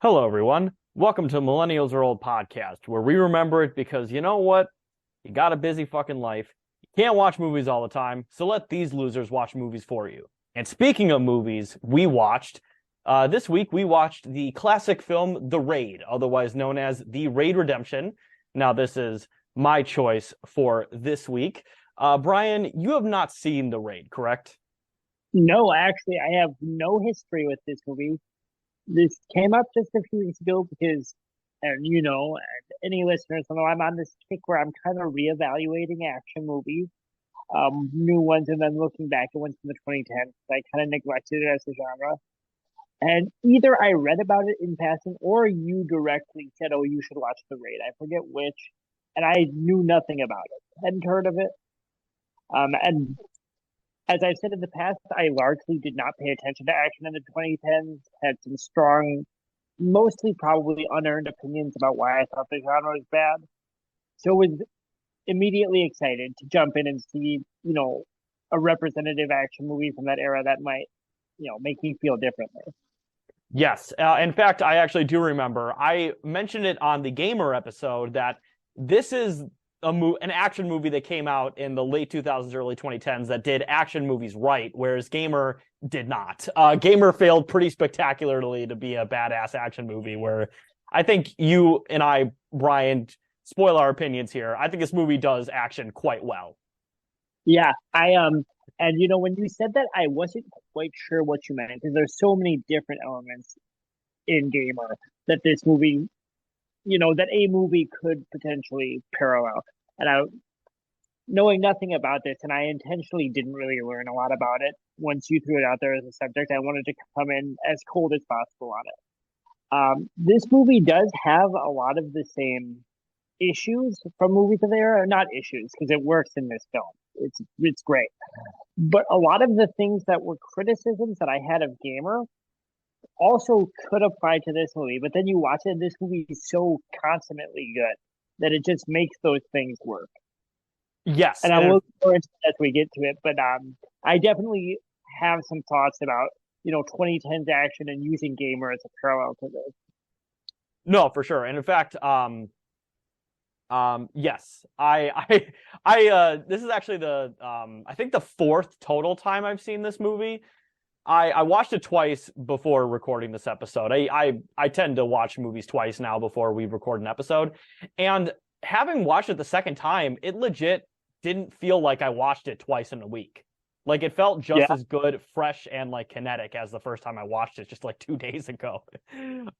Hello, everyone. Welcome to Millennials Are Old podcast, where we remember it because you know what? You got a busy fucking life. You can't watch movies all the time, so let these losers watch movies for you. And speaking of movies, this week we watched the classic film The Raid, otherwise known as The Raid Redemption. Now, this is my choice for this week. Brian, you have not seen The Raid, correct? No, actually, I have no history with this movie. This came up just a few weeks ago because, and any listeners know I'm on this kick where I'm kind of reevaluating action movies, new ones, and then looking back at ones from the 2010s. I kind of neglected it as a genre. And either I read about it in passing or you directly said, oh, you should watch The Raid. I forget which. And I knew nothing about it, hadn't heard of it. And as I've said in the past, I largely did not pay attention to action in the 2010s, had some strong, mostly probably unearned opinions about why I thought the genre was bad. So was immediately excited to jump in and see, a representative action movie from that era that might, make me feel differently. Yes. In fact, I actually do remember. I mentioned it on the Gamer episode that this is an action movie that came out in the late 2000s, early 2010s that did action movies right, whereas Gamer did not. Gamer failed pretty spectacularly to be a badass action movie, where I think you and I, Brian, spoil our opinions here. I think this movie does action quite well. Yeah, and when you said that, I wasn't quite sure what you meant because there's so many different elements in Gamer that this movie, that a movie could potentially parallel. And knowing nothing about this, and I intentionally didn't really learn a lot about it. Once you threw it out there as a subject, I wanted to come in as cold as possible on it. This movie does have a lot of the same issues from movies of the era, not issues because it works in this film. It's great, but a lot of the things that were criticisms that I had of Gamer also could apply to this movie. But then you watch it, and this movie is so consummately good that it just makes those things work. Yes, And I will go into that as we get to it, but I definitely have some thoughts about 2010s action and using Gamer as a parallel to this. no, for sure. And in fact, yes, I this is actually the I think the fourth total time I've seen this movie. I watched it twice before recording this episode. I tend to watch movies twice now before we record an episode, and having watched it the second time, it legit didn't feel like I watched it twice in a week. Like it felt just Yeah, as good, fresh, and like kinetic as the first time I watched it, just like 2 days ago.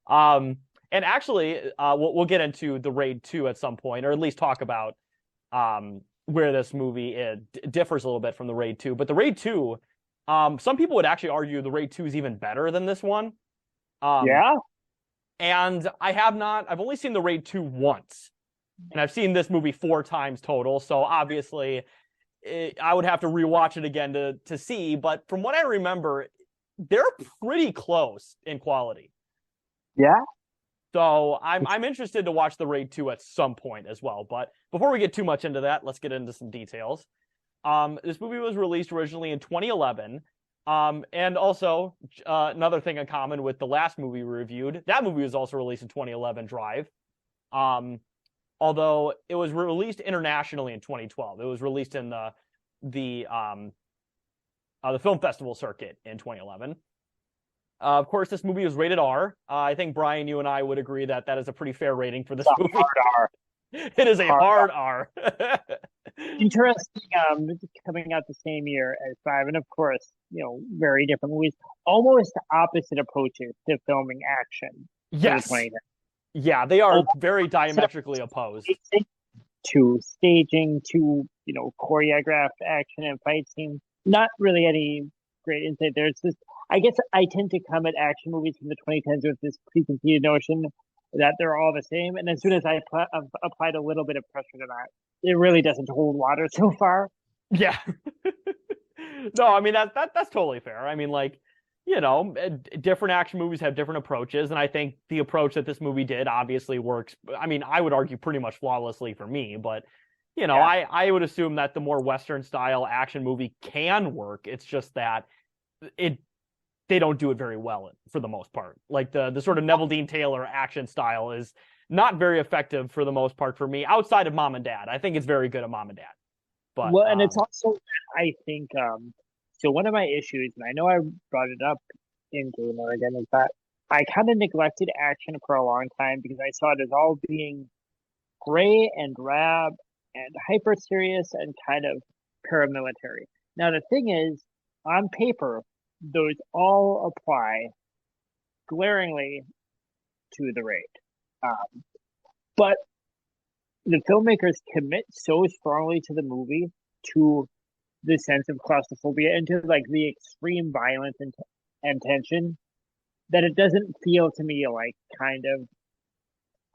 And actually, we'll get into the Raid 2 at some point, or at least talk about where this movie differs a little bit from the Raid 2. But the Raid 2, some people would actually argue the Raid 2 is even better than this one. Um, yeah, and I've only seen the Raid 2 once. And I've seen this movie 4 times total, so obviously I would have to rewatch it again to see. But from what I remember, they're pretty close in quality. yeah. So I'm interested to watch the Raid 2 at some point as well. But before we get too much into that, let's get into some details. This movie was released originally in 2011. And also, another thing in common with the last movie we reviewed, that movie was also released in 2011, Drive. Although it was released internationally in 2012. It was released in the film festival circuit in 2011. Of course, this movie was rated R. I think Brian, you and I would agree that that is a pretty fair rating for this movie. Hard R. It is a hard R. Interesting. Coming out the same year as Five, and of course, very different movies, almost opposite approaches to filming action for the Yes. 2010s. Yeah, they are very diametrically opposed. To staging to choreographed action and fight scenes. Not really any great insight. There's this. I guess I tend to come at action movies from the 2010s with this preconceived notion that they're all the same, and as soon as I've applied a little bit of pressure to that, it really doesn't hold water so far. Yeah. No, I mean that's totally fair. I mean, like, different action movies have different approaches, and I think the approach that this movie did obviously works. I mean, I would argue pretty much flawlessly for me, but Yeah, I would assume that the more Western style action movie can work. It's just that it they don't do it very well for the most part. Like the sort of Neville Dean Taylor action style is not very effective for the most part for me, outside of Mom and Dad. I think it's very good at Mom and Dad. But Well, and it's also, I think, so one of my issues, and I know I brought it up in Gamer again, is that I kind of neglected action for a long time because I saw it as all being gray and drab and hyper serious and kind of paramilitary. Now, the thing is, on paper, those all apply glaringly to the raid. But the filmmakers commit so strongly to the movie, to the sense of claustrophobia, and to like the extreme violence and tension, that it doesn't feel to me like kind of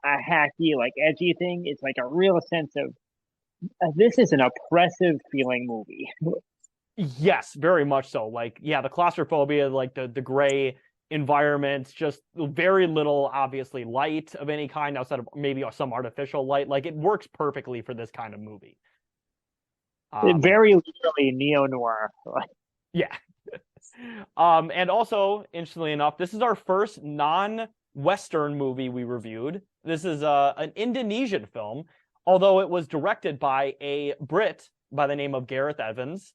a hacky, like edgy thing. It's like a real sense of this is an oppressive feeling movie. yes, very much so. Like, yeah, the claustrophobia, like the gray environments, just very little, obviously, light of any kind outside of maybe some artificial light. Like, it works perfectly for this kind of movie. Very literally neo-noir. Yeah. And also, interestingly enough, this is our first non-Western movie we reviewed. This is an Indonesian film, although it was directed by a Brit by the name of Gareth Evans.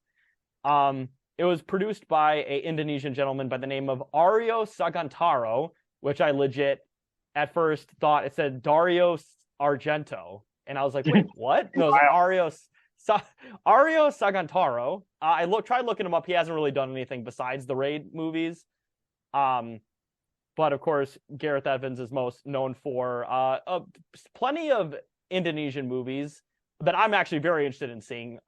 It was produced by an Indonesian gentleman by the name of Aryo Sagantaro, which I legit at first thought it said Dario Argento. And I was like, wait, what? No, it's Aryo Sagantaro. I tried looking him up. He hasn't really done anything besides the Raid movies. But of course, Gareth Evans is most known for plenty of Indonesian movies that I'm actually very interested in seeing.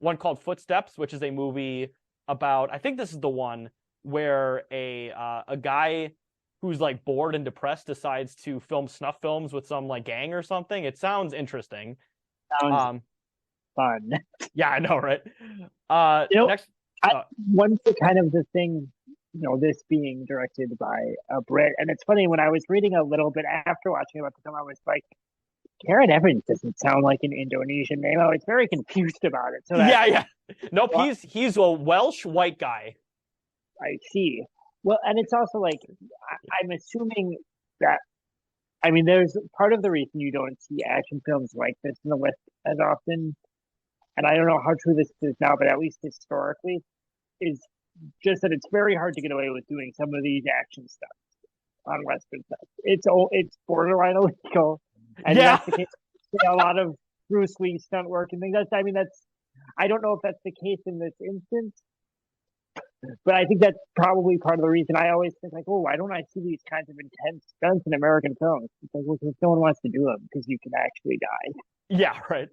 One called Footsteps, which is a movie about, I think this is the one where a guy who's like bored and depressed decides to film snuff films with some like gang or something. It sounds interesting. Sounds fun. Yeah, I know, right? Next, one kind of the thing, this being directed by a Brit, and it's funny when I was reading a little bit after watching about the film, I was like, Gareth Evans doesn't sound like an Indonesian name. I was very confused about it. So yeah. Nope, he's a Welsh white guy. I see. Well, and it's also like I'm assuming that there's part of the reason you don't see action films like this in the West as often, and I don't know how true this is now, but at least historically, is just that it's very hard to get away with doing some of these action stuff on Western stuff. It's borderline illegal. And that's the case. A lot of Bruce Lee stunt work and things. I don't know if that's the case in this instance, but I think that's probably part of the reason I always think like, oh, why don't I see these kinds of intense stunts in American films? It's like, well, because no one wants to do them because you can actually die. Yeah, right.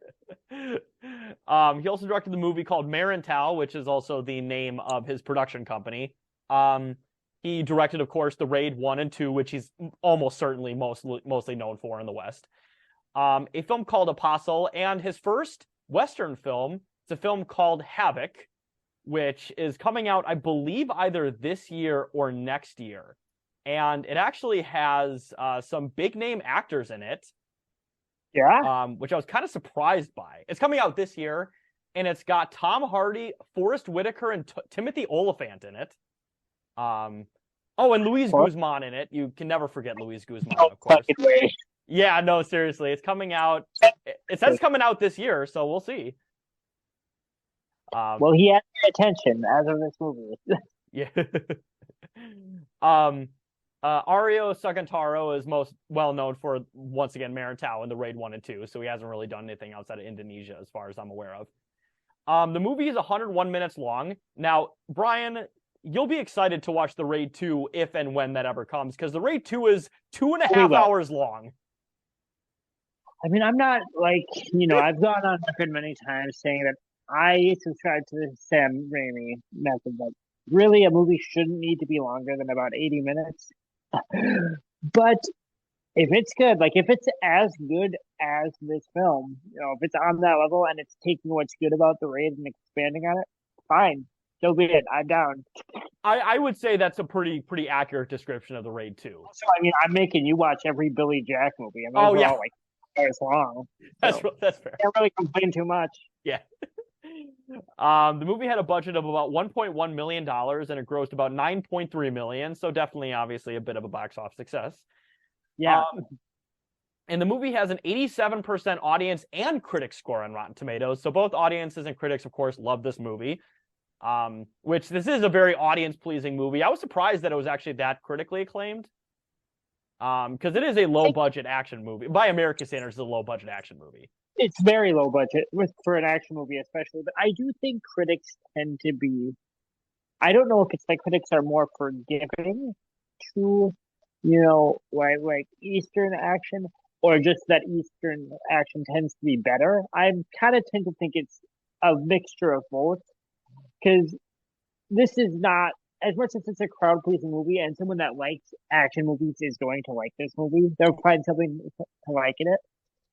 He also directed the movie called Marintal, which is also the name of his production company. He directed, of course, The Raid 1 and 2, which he's almost certainly mostly known for in the West. A film called Apostle, and his first Western film, it's a film called Havoc, which is coming out, I believe, either this year or next year. And it actually has some big-name actors in it. Yeah? Which I was kind of surprised by. It's coming out this year, and it's got Tom Hardy, Forrest Whitaker, and Timothy Olyphant in it. And Luis Guzman in it. You can never forget Luis Guzman, of course. Yeah, no, seriously. It's coming out. It says it's coming out this year, so we'll see. Well, he has my attention as of this movie. Yeah. Aryo Sagantaro is most well known for, once again, Marintal in the Raid 1 and 2, so he hasn't really done anything outside of Indonesia as far as I'm aware of. The movie is 101 minutes long. Now, Brian, you'll be excited to watch the Raid 2 if and when that ever comes, because the Raid 2 is 2.5 hours long. I'm not like, I've gone on record many times saying that I subscribe to the Sam Raimi method, but really a movie shouldn't need to be longer than about 80 minutes. But if it's good, like if it's as good as this film, if it's on that level and it's taking what's good about the Raid and expanding on it, fine. So be it. I'm down. I would say that's a pretty accurate description of the Raid 2. So I'm making you watch every Billy Jack movie. Oh yeah, like hours long. That's fair. Can't really complain too much. Yeah. The movie had a budget of about $1.1 million and it grossed about 9.3 million, so definitely, obviously, a bit of a box office success. Yeah. And the movie has an 87% audience and critic score on Rotten Tomatoes, so both audiences and critics, of course, love this movie. Which this is a very audience-pleasing movie. I was surprised that it was actually that critically acclaimed. Because it is a low-budget action movie. By American standards, it's a low-budget action movie. It's very low budget for an action movie, especially. But I do think critics tend to be. I don't know if it's like critics are more forgiving to, like Eastern action, or just that Eastern action tends to be better. I kind of tend to think it's a mixture of both, because this is not as much as it's a crowd pleasing movie, and someone that likes action movies is going to like this movie. They'll find something to like in it.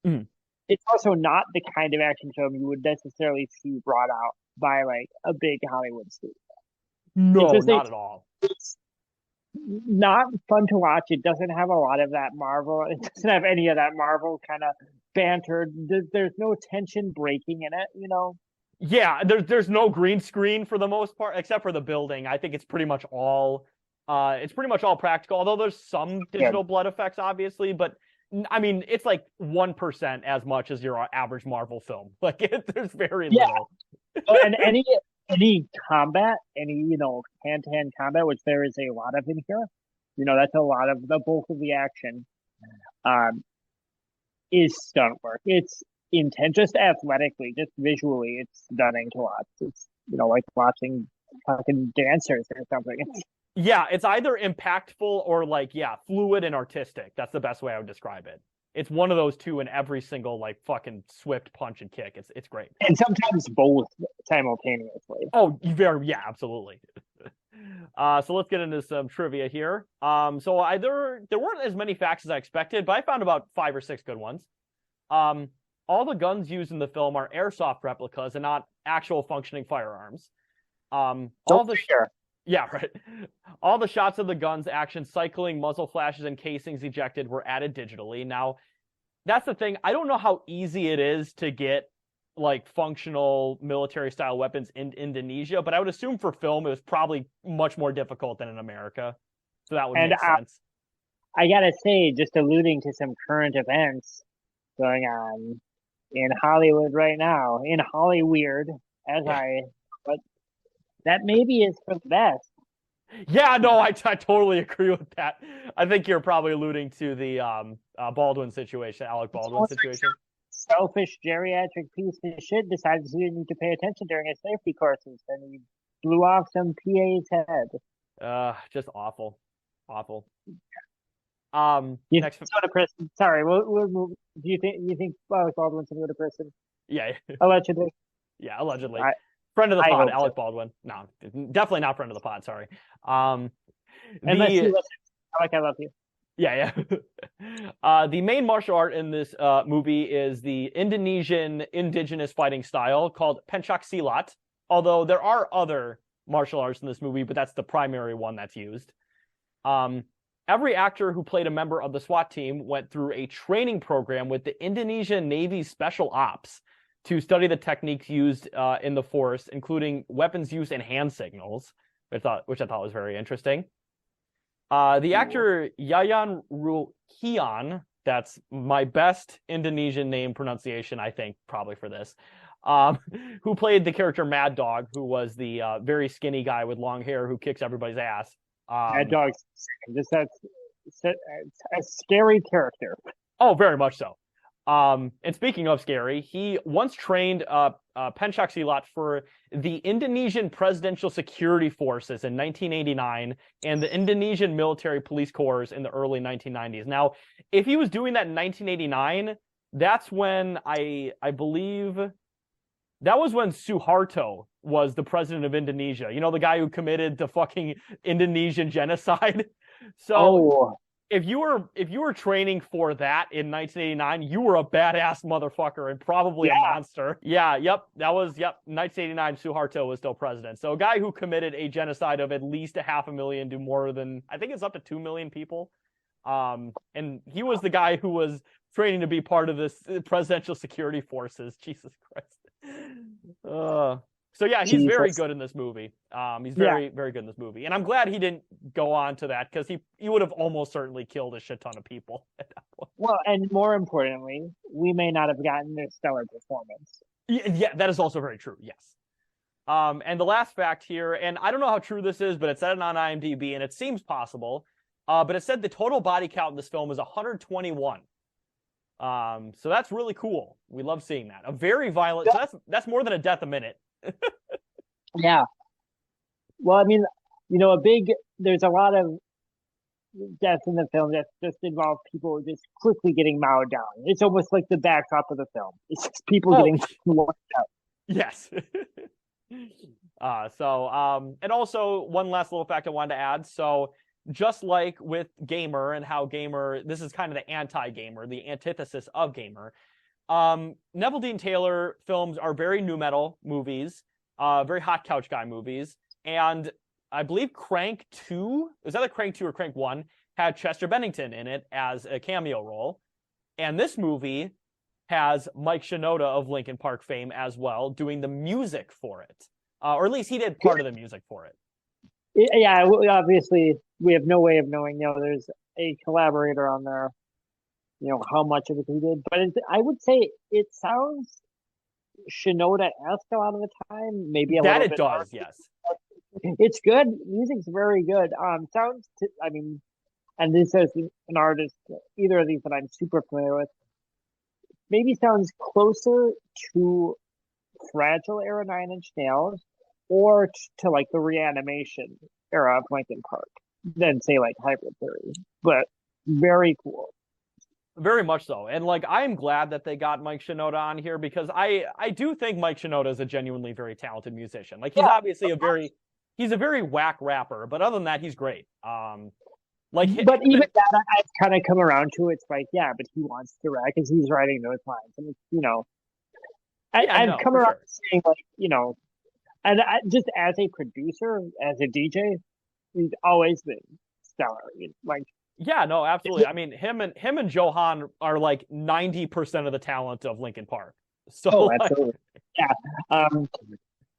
Mm. It's also not the kind of action film you would necessarily see brought out by like a big Hollywood studio. No, not at all. It's not fun to watch. It doesn't have a lot of that Marvel. It doesn't have any of that Marvel kind of banter. There's no tension breaking in it. Yeah, there's no green screen for the most part, except for the building. I think it's pretty much all practical. Although there's some digital blood effects, obviously, but I mean, it's like 1% as much as your average Marvel film. Like, there's very little. And any combat, hand-to-hand combat, which there is a lot of in here, that's a lot of the bulk of the action, is stunt work. It's intense, just athletically, just visually, it's stunning to watch. It's, like watching fucking dancers or something. Yeah, it's either impactful or fluid and artistic. That's the best way I would describe it. It's one of those two in every single like fucking swift punch and kick. It's great. And sometimes both simultaneously. Oh, absolutely. So let's get into some trivia here. So there weren't as many facts as I expected, but I found about 5 or 6 good ones. All the guns used in the film are airsoft replicas and not actual functioning firearms. Yeah, right. All the shots of the guns, action, cycling, muzzle flashes, and casings ejected were added digitally. Now, that's the thing. I don't know how easy it is to get like functional military-style weapons in Indonesia, but I would assume for film it was probably much more difficult than in America. So that would make sense. I gotta say, just alluding to some current events going on in Hollywood right now, in Hollyweird, but that maybe is for the best. Yeah, no, I totally agree with that. I think you're probably alluding to the Baldwin situation, Alec Baldwin situation. Selfish geriatric piece of shit decided he didn't need to pay attention during his safety courses, and he blew off some PA's head. Just awful. Next, go to prison. Sorry, we'll move. Do you think Alec Baldwin's gonna go to prison? Yeah, allegedly. Yeah, allegedly. Friend of the pod, Alec Baldwin. No, definitely not friend of the pod. Sorry. Unless you listen, I love you. Yeah. The main martial art in this movie is the Indonesian indigenous fighting style called pencak silat. Although there are other martial arts in this movie, but that's the primary one that's used. Every actor who played a member of the SWAT team went through a training program with the Indonesian Navy's Special Ops to study the techniques used in the force, including weapons use and hand signals, which I thought was very interesting. The actor Yayan Ruhian, that's my best Indonesian name pronunciation, I think, probably for this, who played the character Mad Dog, who was the very skinny guy with long hair who kicks everybody's ass. Mad Dog's just a scary character. Oh, very much so. And speaking of scary, he once trained pencak silat for the Indonesian Presidential Security Forces in 1989 and the Indonesian Military Police Corps in the early 1990s. Now, if he was doing that in 1989, that's when I believe that was when Suharto was the president of Indonesia. You know, the guy who committed the fucking Indonesian genocide. So if you were training for that in 1989, you were a badass motherfucker and probably a monster. Yeah, yep. 1989, Suharto was still president. So a guy who committed a genocide of at least 500,000 to more than, I think it's up to 2 million people. And he was the guy who was training to be part of this presidential security forces. Jesus Christ. So yeah, he's very good in this movie. He's very good in this movie, and I'm glad he didn't go on to that because he would have almost certainly killed a shit ton of people at that point. Well, and more importantly, we may not have gotten this stellar performance. Yeah, that is also very true. Yes. And the last fact here, and I don't know how true this is, but it said it on IMDb, and it seems possible. But it said the total body count in this film is 121. So that's really cool. We love seeing that. A very violent. So that's more than a death a minute. Yeah. Well, I mean, there's a lot of deaths in the film that just involve people just quickly getting mowed down. It's almost like the backdrop of the film. It's just people getting wiped out. Yes. And also one last little fact I wanted to add. So just like with Gamer and how Gamer, this is kind of the anti-Gamer, the antithesis of Gamer. Neville Dean Taylor films are very nu metal movies, very hot couch guy movies, and I believe Crank 2, was either Crank 2 or Crank 1, had Chester Bennington in it as a cameo role, and this movie has Mike Shinoda of Linkin Park fame as well, doing the music for it, or at least he did part of the music for it. Yeah, obviously we have no way of knowing. There's a collaborator on there. How much of it he did, but I would say it sounds Shinoda-esque a lot of the time. Maybe a that little it bit does, more. yes. It's good. Music's very good. And this is an artist, either of these that I'm super familiar with, maybe sounds closer to Fragile era 9 Inch Nails or to like the Reanimation era of Linkin Park than say like Hybrid Theory, but very cool. Very much so. And like, I'm glad that they got Mike Shinoda on here because I do think Mike Shinoda is a genuinely very talented musician. Like he's obviously he's a very whack rapper, but other than that, he's great. But even that I've kind of come around to. It's like, yeah, but he wants to rap because he's writing those lines, and it's, I've come around to saying like, and just as a producer, as a DJ, he's always been stellar. Like, yeah, no, absolutely. I mean, him and Johan are like 90% of the talent of Linkin Park. So, absolutely, yeah.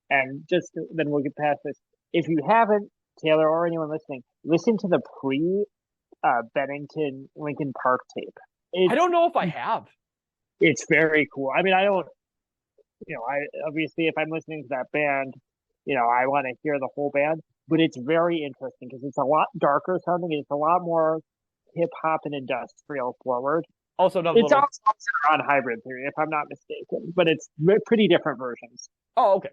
And just then we'll get past this. If you haven't, Taylor, or anyone listening, listen to the Bennington Linkin Park tape. I don't know if I have. It's very cool. I mean, I don't. I obviously, if I'm listening to that band, I want to hear the whole band. But it's very interesting because it's a lot darker sounding. It's a lot more hip hop and industrial forward. Also, it's also on Hybrid Theory, if I'm not mistaken, but it's pretty different versions. Oh, okay.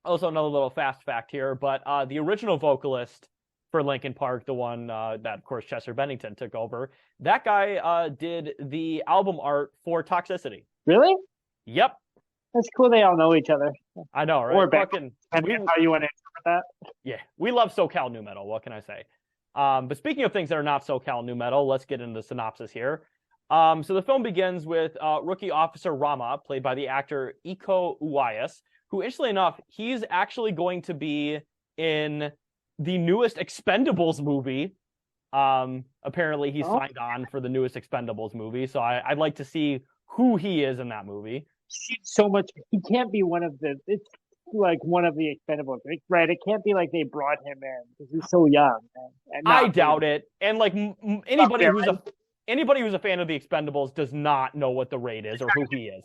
Also, another little fast fact here, but the original vocalist for Linkin Park, the one that, of course, Chester Bennington took over, that guy did the album art for Toxicity. Really? Yep. That's cool. They all know each other. I know, right? Or fucking, how you want to interpret that? Yeah, we love SoCal nu metal. What can I say? But speaking of things that are not SoCal nu metal, let's get into the synopsis here. So the film begins with rookie officer Rama, played by the actor Iko Uwais, who, interestingly enough, he's actually going to be in the newest Expendables movie. Apparently, he signed on for the newest Expendables movie, so I'd like to see who he is in that movie. So much. He can't be one of the. It's like one of the Expendables, right? It can't be like they brought him in because he's so young. And I doubt it. And like anybody who's a fan of the Expendables does not know what the raid is or who he is.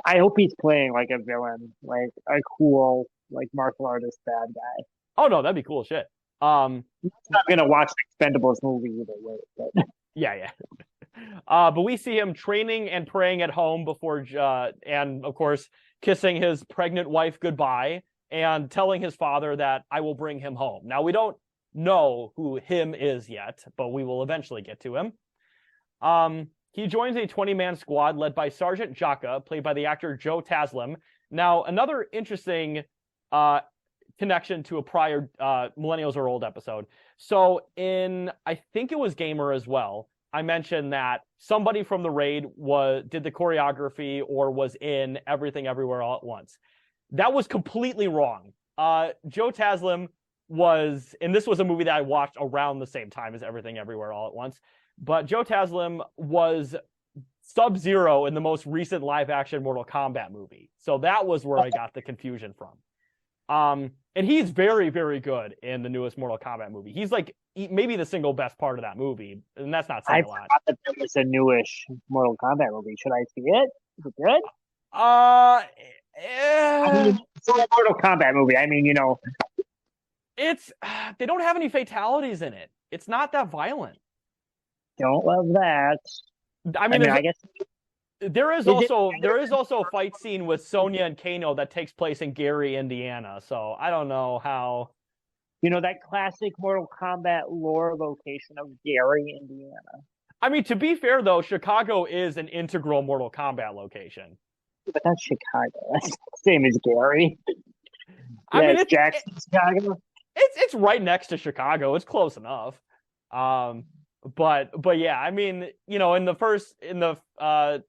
I hope he's playing like a villain, like a cool like martial artist bad guy. Oh no, that'd be cool shit. I'm not gonna watch the Expendables movie either way. But. Yeah. But we see him training and praying at home before, and of course, kissing his pregnant wife goodbye and telling his father that I will bring him home. Now, we don't know who him is yet, but we will eventually get to him. He joins a 20-man squad led by Sergeant Jaka, played by the actor Joe Taslim. Now, another interesting connection to a prior Millennials Are Old episode. So I think it was Gamer as well, I mentioned that somebody from the raid did the choreography or was in Everything Everywhere All at Once. That was completely wrong. Joe Taslim and this was a movie that I watched around the same time as Everything Everywhere All at Once, but Joe Taslim was Sub-Zero in the most recent live-action Mortal Kombat movie. So that was where I got the confusion from. And he's very, very good in the newest Mortal Kombat movie. He's like maybe the single best part of that movie, and that's not saying I a lot. forgot that there was a newish Mortal Kombat movie. Should I see it? Is it good? Uh, I mean, it's a Mortal Kombat movie. I mean, it's they don't have any fatalities in it. It's not that violent. don't love that. I mean, I guess there is also a fight scene with Sonya and Kano that takes place in Gary, Indiana. So I don't know how. that classic Mortal Kombat lore location of Gary, Indiana. I mean, to be fair though, Chicago is an integral Mortal Kombat location. But that's Chicago. That's the same as Gary. I mean, it's Jackson, Chicago. It's right next to Chicago. It's close enough. But yeah, I mean, in the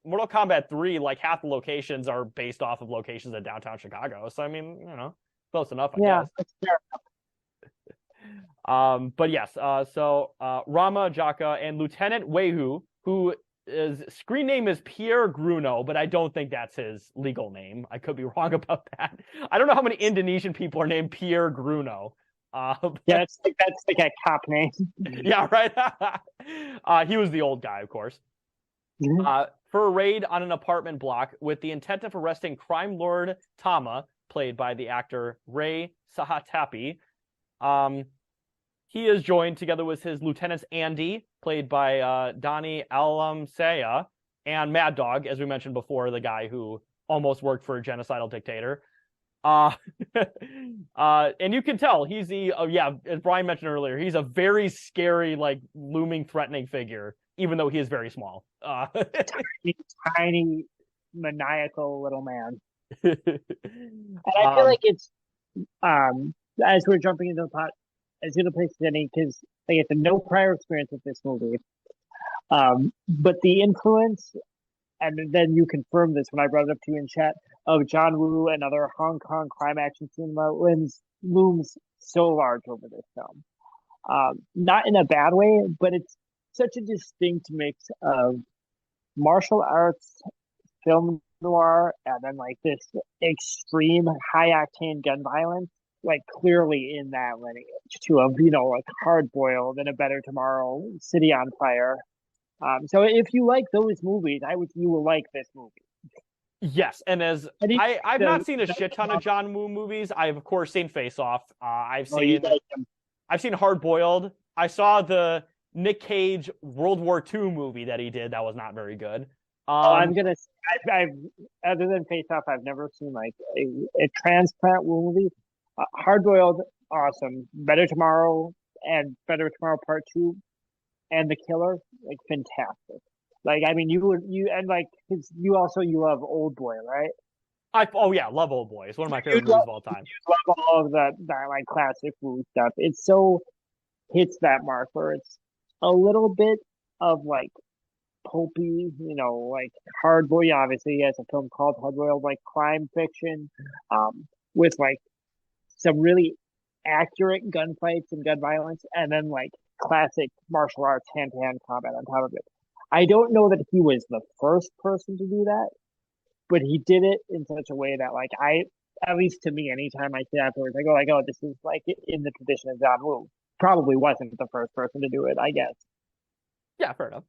Mortal Kombat 3, like half the locations are based off of locations in downtown Chicago. So I mean, close enough, I guess. That's fair. But yes, so Rama Jaka and Lieutenant Wehu, who his screen name is Pierre Gruno, but I don't think that's his legal name. I could be wrong about that. I don't know how many Indonesian people are named Pierre Gruno. That's like a cop name. Yeah, right. He was the old guy, of course. Mm-hmm. For a raid on an apartment block with the intent of arresting crime lord Tama, played by the actor Ray Sahatapi. He is joined together with his lieutenants Andy, played by Donnie Alamsea, and Mad Dog, as we mentioned before, the guy who almost worked for a genocidal dictator. And you can tell he's as Brian mentioned earlier, he's a very scary, like looming, threatening figure, even though he is very small. Tiny, maniacal little man. And I feel like it's as we're jumping into the pot, as good a place as any, because like it's a no prior experience with this movie. But the influence, and then you confirmed this when I brought it up to you in chat, of John Woo and other Hong Kong crime action cinema looms so large over this film. Not in a bad way, but it's such a distinct mix of martial arts, film noir, and then like this extreme high octane gun violence, like clearly in that lineage too of like Hard Boiled and A Better Tomorrow, City on Fire. So if you like those movies, you will like this movie. Yes, and I've not seen a shit ton of John Woo movies. I've of course seen Face Off. I've seen Hard Boiled. I saw the Nick Cage World War II movie that he did. That was not very good. I've other than Face Off, I've never seen like a transplant movie. Hard Boiled, awesome. Better Tomorrow and Better Tomorrow Part 2 and The Killer, like fantastic. Like, I mean, you love Old Boy, right? Love Old Boy. It's one of my favorite movies of all time. You love all of that like classic movie stuff. It so hits that mark where it's a little bit of like pulpy, like Hard Boy. Obviously, he has a film called Hard Boy, like crime fiction, with like some really accurate gunfights and gun violence, and then like classic martial arts hand-to-hand combat on top of it. I don't know that he was the first person to do that, but he did it in such a way that, like, at least to me, anytime I see it afterwards, I go like, oh, this is like in the tradition of John Woo. Probably wasn't the first person to do it, I guess. Yeah, fair enough.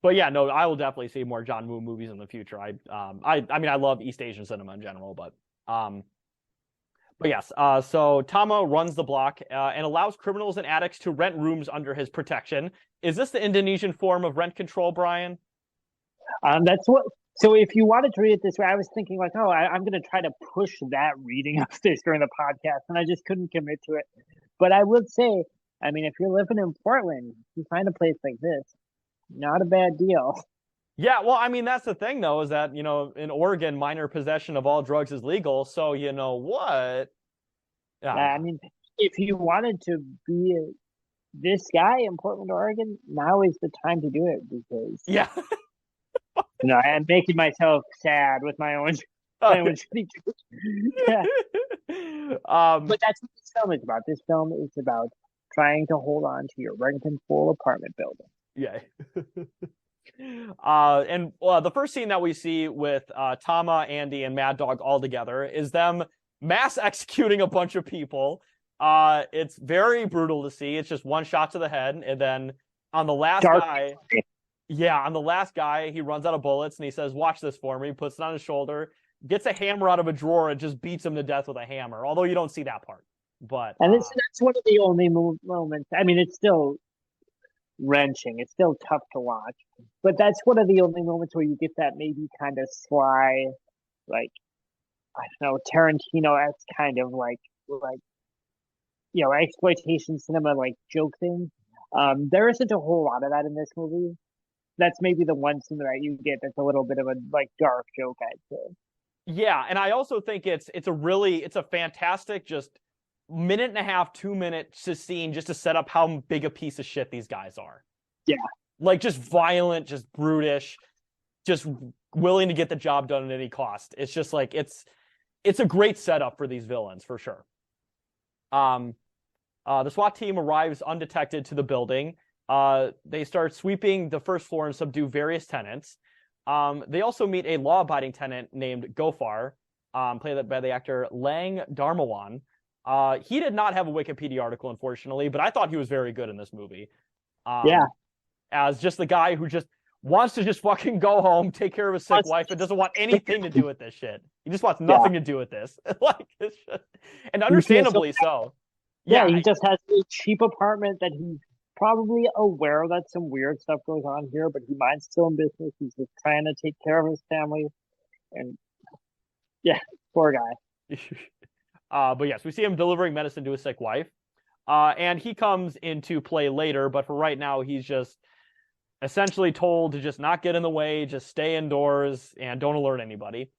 But yeah, no, I will definitely see more John Woo movies in the future. I mean, I love East Asian cinema in general, but yes, so Tama runs the block and allows criminals and addicts to rent rooms under his protection. Is this the Indonesian form of rent control, Brian? That's what. So if you wanted to read it this way, I was thinking like, oh, I'm going to try to push that reading of this during the podcast, and I just couldn't commit to it. But I would say, I mean, if you're living in Portland, you find a place like this, not a bad deal. Yeah, well, I mean, that's the thing, though, is that, in Oregon, minor possession of all drugs is legal. So, you know what? Yeah. I mean, if you wanted to be this guy in Portland, Oregon, now is the time to do it because, yeah, I'm making myself sad with my own. Yeah. But that's what this film is about. This film is about trying to hold on to your rent control apartment building. Yeah. And the first scene that we see with Tama, Andy, and Mad Dog all together is them mass executing a bunch of people. It's very brutal to see. It's just one shot to the head, and then on the last guy, on the last guy, he runs out of bullets, and he says, "Watch this for me." He puts it on his shoulder, gets a hammer out of a drawer, and just beats him to death with a hammer. Although you don't see that part, but that's one of the only moments. I mean, it's still wrenching. It's still tough to watch, but that's one of the only moments where you get that maybe kind of sly, like I don't know, Tarantino-esque kind of like exploitation cinema like joke thing. There isn't a whole lot of that in this movie. That's maybe the one scene that you get that's a little bit of a like dark joke, I'd say. Yeah, and I also think it's a fantastic just minute and a half, 2 minutes scene just to set up how big a piece of shit these guys are. Yeah. Like just violent, just brutish, just willing to get the job done at any cost. It's just like it's a great setup for these villains for sure. The SWAT team arrives undetected to the building. They start sweeping the first floor and subdue various tenants. They also meet a law-abiding tenant named Gofar, played by the actor Lang Darmawan. He did not have a Wikipedia article, unfortunately, but I thought he was very good in this movie. As just the guy who just wants to just fucking go home, take care of his sick wife, and doesn't want anything to do with this shit. He just wants nothing to do with this. Like, it's just, and understandably so. Yeah, he just has a cheap apartment that he's probably aware that some weird stuff goes on here, but he minds still in business. He's just trying to take care of his family. And yeah, poor guy. But yes, we see him delivering medicine to his sick wife. And he comes into play later, but for right now, he's just essentially told to just not get in the way, just stay indoors, and don't alert anybody.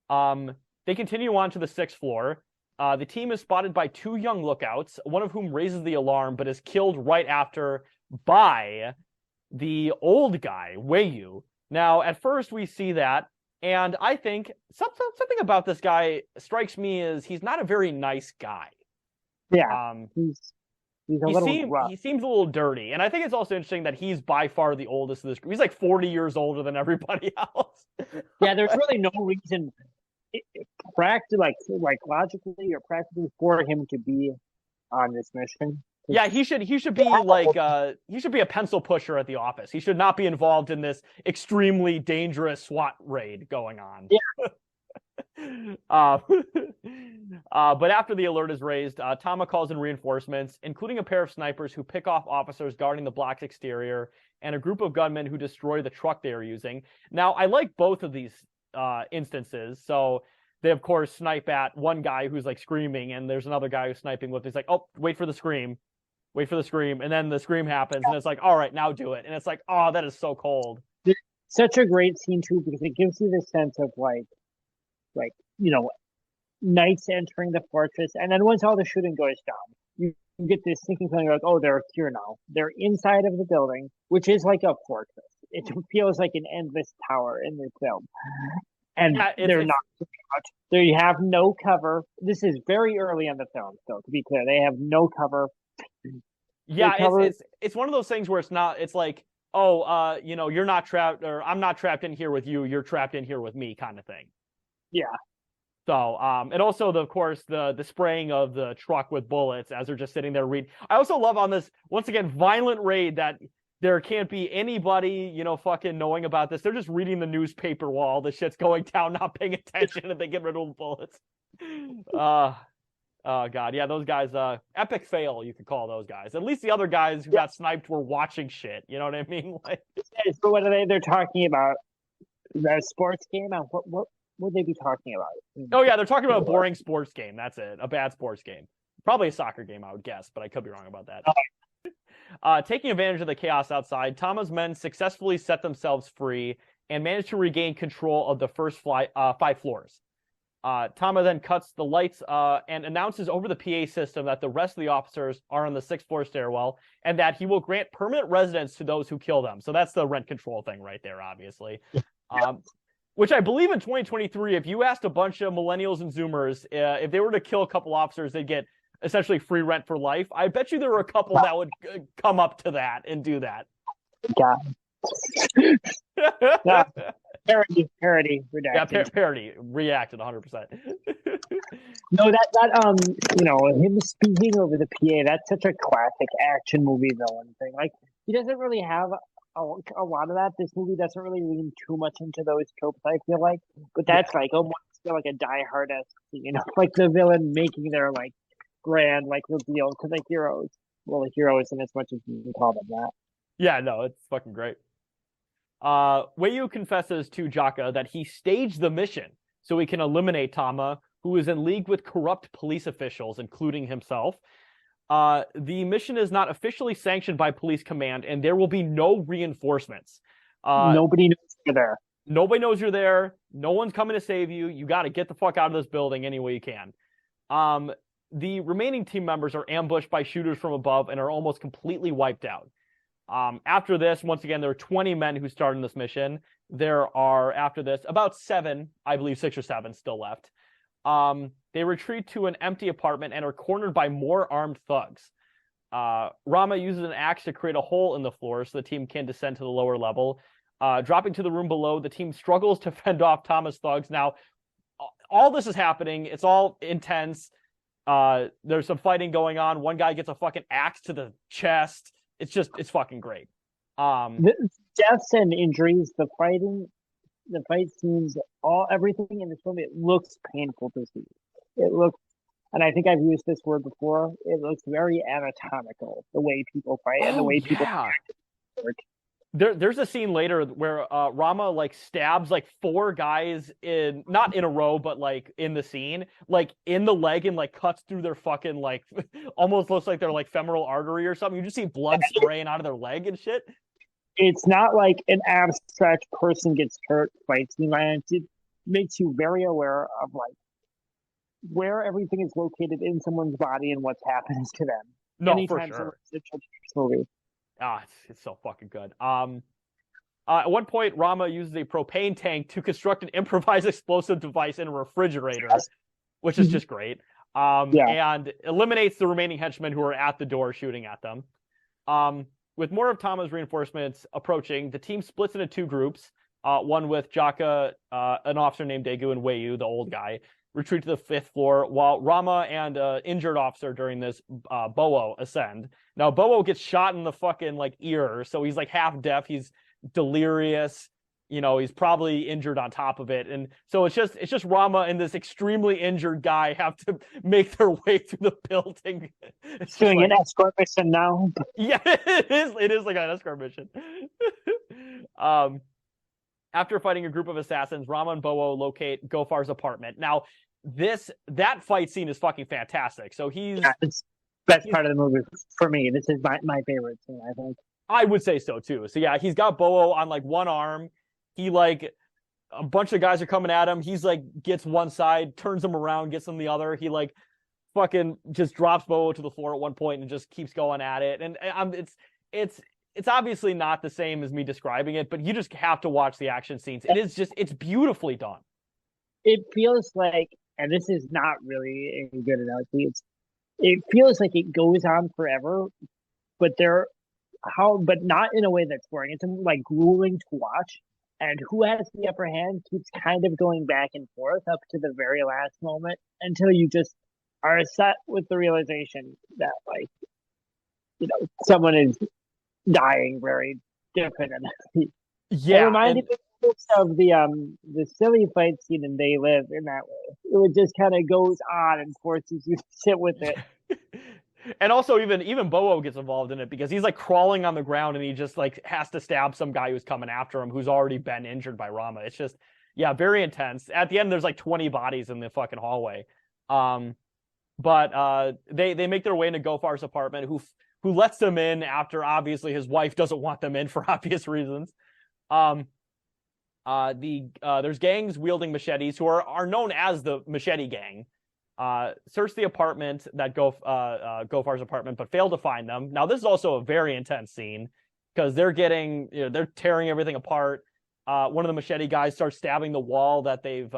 They continue on to the 6th floor. The team is spotted by 2 young lookouts, one of whom raises the alarm, but is killed right after by the old guy, Weiyu. Now, at first, we see that, and I think something about this guy strikes me as he's not a very nice guy. Yeah, he's a little rough. He seems a little dirty, and I think it's also interesting that he's by far the oldest of this group. He's like 40 years older than everybody else. Yeah, there's really no reason, logically or practically, for him to be on this mission. Yeah, he should be like he should be a pencil pusher at the office. He should not be involved in this extremely dangerous SWAT raid going on. Yeah. But after the alert is raised, Tama calls in reinforcements, including a pair of snipers who pick off officers guarding the block's exterior and a group of gunmen who destroy the truck they are using. Now, I like both of these instances. So they, of course, snipe at one guy who's like screaming, and there's another guy who's sniping with. He's like, "Oh, wait for the scream," and then the scream happens, and it's like, "All right, now do it." And it's like, "Oh, that is so cold." Such a great scene too, because it gives you this sense of like knights entering the fortress, and then once all the shooting goes down, you get this thinking feeling like, oh, they're here now. They're inside of the building, which is like a fortress. It feels like an endless tower in this film. And they're not out. They have no cover. This is very early in the film, so to be clear, they have no cover. Yeah, it's one of those things where it's like, oh, you're not trapped, or I'm not trapped in here with you, you're trapped in here with me kind of thing. Yeah. So, and also, of course, the spraying of the truck with bullets as they're just sitting there reading. I also love on this, once again, violent raid that there can't be anybody, fucking knowing about this. They're just reading the newspaper while all this shit's going down, not paying attention, and they get rid of the bullets. Oh, God. Yeah, those guys, epic fail, you could call those guys. At least the other guys who got sniped were watching shit. You know what I mean? Like, so what are they? They're talking about the sports game? What would they be talking about? Oh, yeah, they're talking about a boring sports game. That's it. A bad sports game. Probably a soccer game, I would guess, but I could be wrong about that. Taking advantage of the chaos outside, Tama's men successfully set themselves free and managed to regain control of the first 5 floors. Tama then cuts the lights and announces over the PA system that the rest of the officers are on the 6th floor stairwell and that he will grant permanent residence to those who kill them. So that's the rent control thing right there, obviously. Which I believe in 2023, if you asked a bunch of millennials and Zoomers, if they were to kill a couple officers, they'd get essentially free rent for life. I bet you there were a couple that would come up to that and do that. Yeah. Yeah, parody, Yeah, redacted. parody reacted 100%. No, him speaking over the PA, that's such a classic action movie villain thing. Like, he doesn't really have a lot of that. This movie doesn't really lean too much into those tropes, I feel like. But Yeah, that's like almost like a Die Hard-esque, like the villain making their like grand like reveal to the heroes. Well, the heroes, in as much as you can call them that. yeah, no, it's fucking great. Wei confesses to Jaka that he staged the mission so he can eliminate Tama, who is in league with corrupt police officials, including himself. The mission is not officially sanctioned by police command, and there will be no reinforcements. Nobody knows you're there. Nobody knows you're there. No one's coming to save you. You got to get the fuck out of this building any way you can. The remaining team members are ambushed by shooters from above and are almost completely wiped out. After this, once again, there are 20 men who started in this mission. There are, after this, about 7, I believe 6 or 7 still left. They retreat to an empty apartment and are cornered by more armed thugs. Rama uses an axe to create a hole in the floor so the team can descend to the lower level. Dropping to the room below, the team struggles to fend off Thomas thugs. Now, all this is happening. It's all intense. There's some fighting going on. One guy gets a fucking axe to the chest. It's fucking great. The deaths and injuries, the fight scenes, everything in this film, it looks painful to see. It looks, and I think I've used this word before, it looks very anatomical, the way people fight and the way people work. There's a scene later where Rama like stabs like 4 guys not in a row, but like in the scene, like in the leg, and like cuts through their fucking like almost looks like their like femoral artery or something. You just see blood spraying out of their leg and shit. It's not like an abstract person gets hurt fight scene violence. It makes you very aware of like where everything is located in someone's body and what's happening to them. No, Anytime for sure. Movie. It's so fucking good. At one point, Rama uses a propane tank to construct an improvised explosive device in a refrigerator, which is just great. And eliminates the remaining henchmen who are at the door shooting at them. With more of Tama's reinforcements approaching, the team splits into 2 groups. One with Jaka, an officer named Daegu, and Wei, the old guy, retreat to the 5th floor, while Rama and injured officer during this, Bowo, ascend. Now, Bowo gets shot in the fucking, like, ear, so he's, like, half deaf, he's delirious, he's probably injured on top of it, and so it's just Rama and this extremely injured guy have to make their way through the building. It's doing an escort mission now. Yeah, it is like an escort mission. After fighting a group of assassins, Rama and Bowo locate Gofar's apartment. Now, that fight scene is fucking fantastic. So it's best part of the movie for me. This is my favorite scene, I think. I would say so too. So yeah, he's got Bowo on like one arm. He like a bunch of guys are coming at him. He's like gets one side, turns him around, gets him the other. He like fucking just drops Bowo to the floor at one point and just keeps going at it. And it's obviously not the same as me describing it, but you just have to watch the action scenes. It's beautifully done. It feels like, and this is not really a good analogy, it feels like it goes on forever, but not in a way that's boring. It's like grueling to watch, and who has the upper hand keeps kind of going back and forth up to the very last moment until you just are set with the realization that like, someone is dying very definitely. Yeah, it reminded me of the silly fight scene in They Live in that way. It just kind of goes on and forces you to sit with it. And also even Bowo gets involved in it because he's like crawling on the ground and he just like has to stab some guy who's coming after him who's already been injured by Rama. It's just very intense. At the end there's like 20 bodies in the fucking hallway. But they make their way into Gofar's apartment who lets them in after obviously his wife doesn't want them in for obvious reasons. There's gangs wielding machetes who are known as the Machete Gang. Search the apartment Gofar's apartment, but fail to find them. Now this is also a very intense scene because they're tearing everything apart. One of the machete guys starts stabbing the wall that they've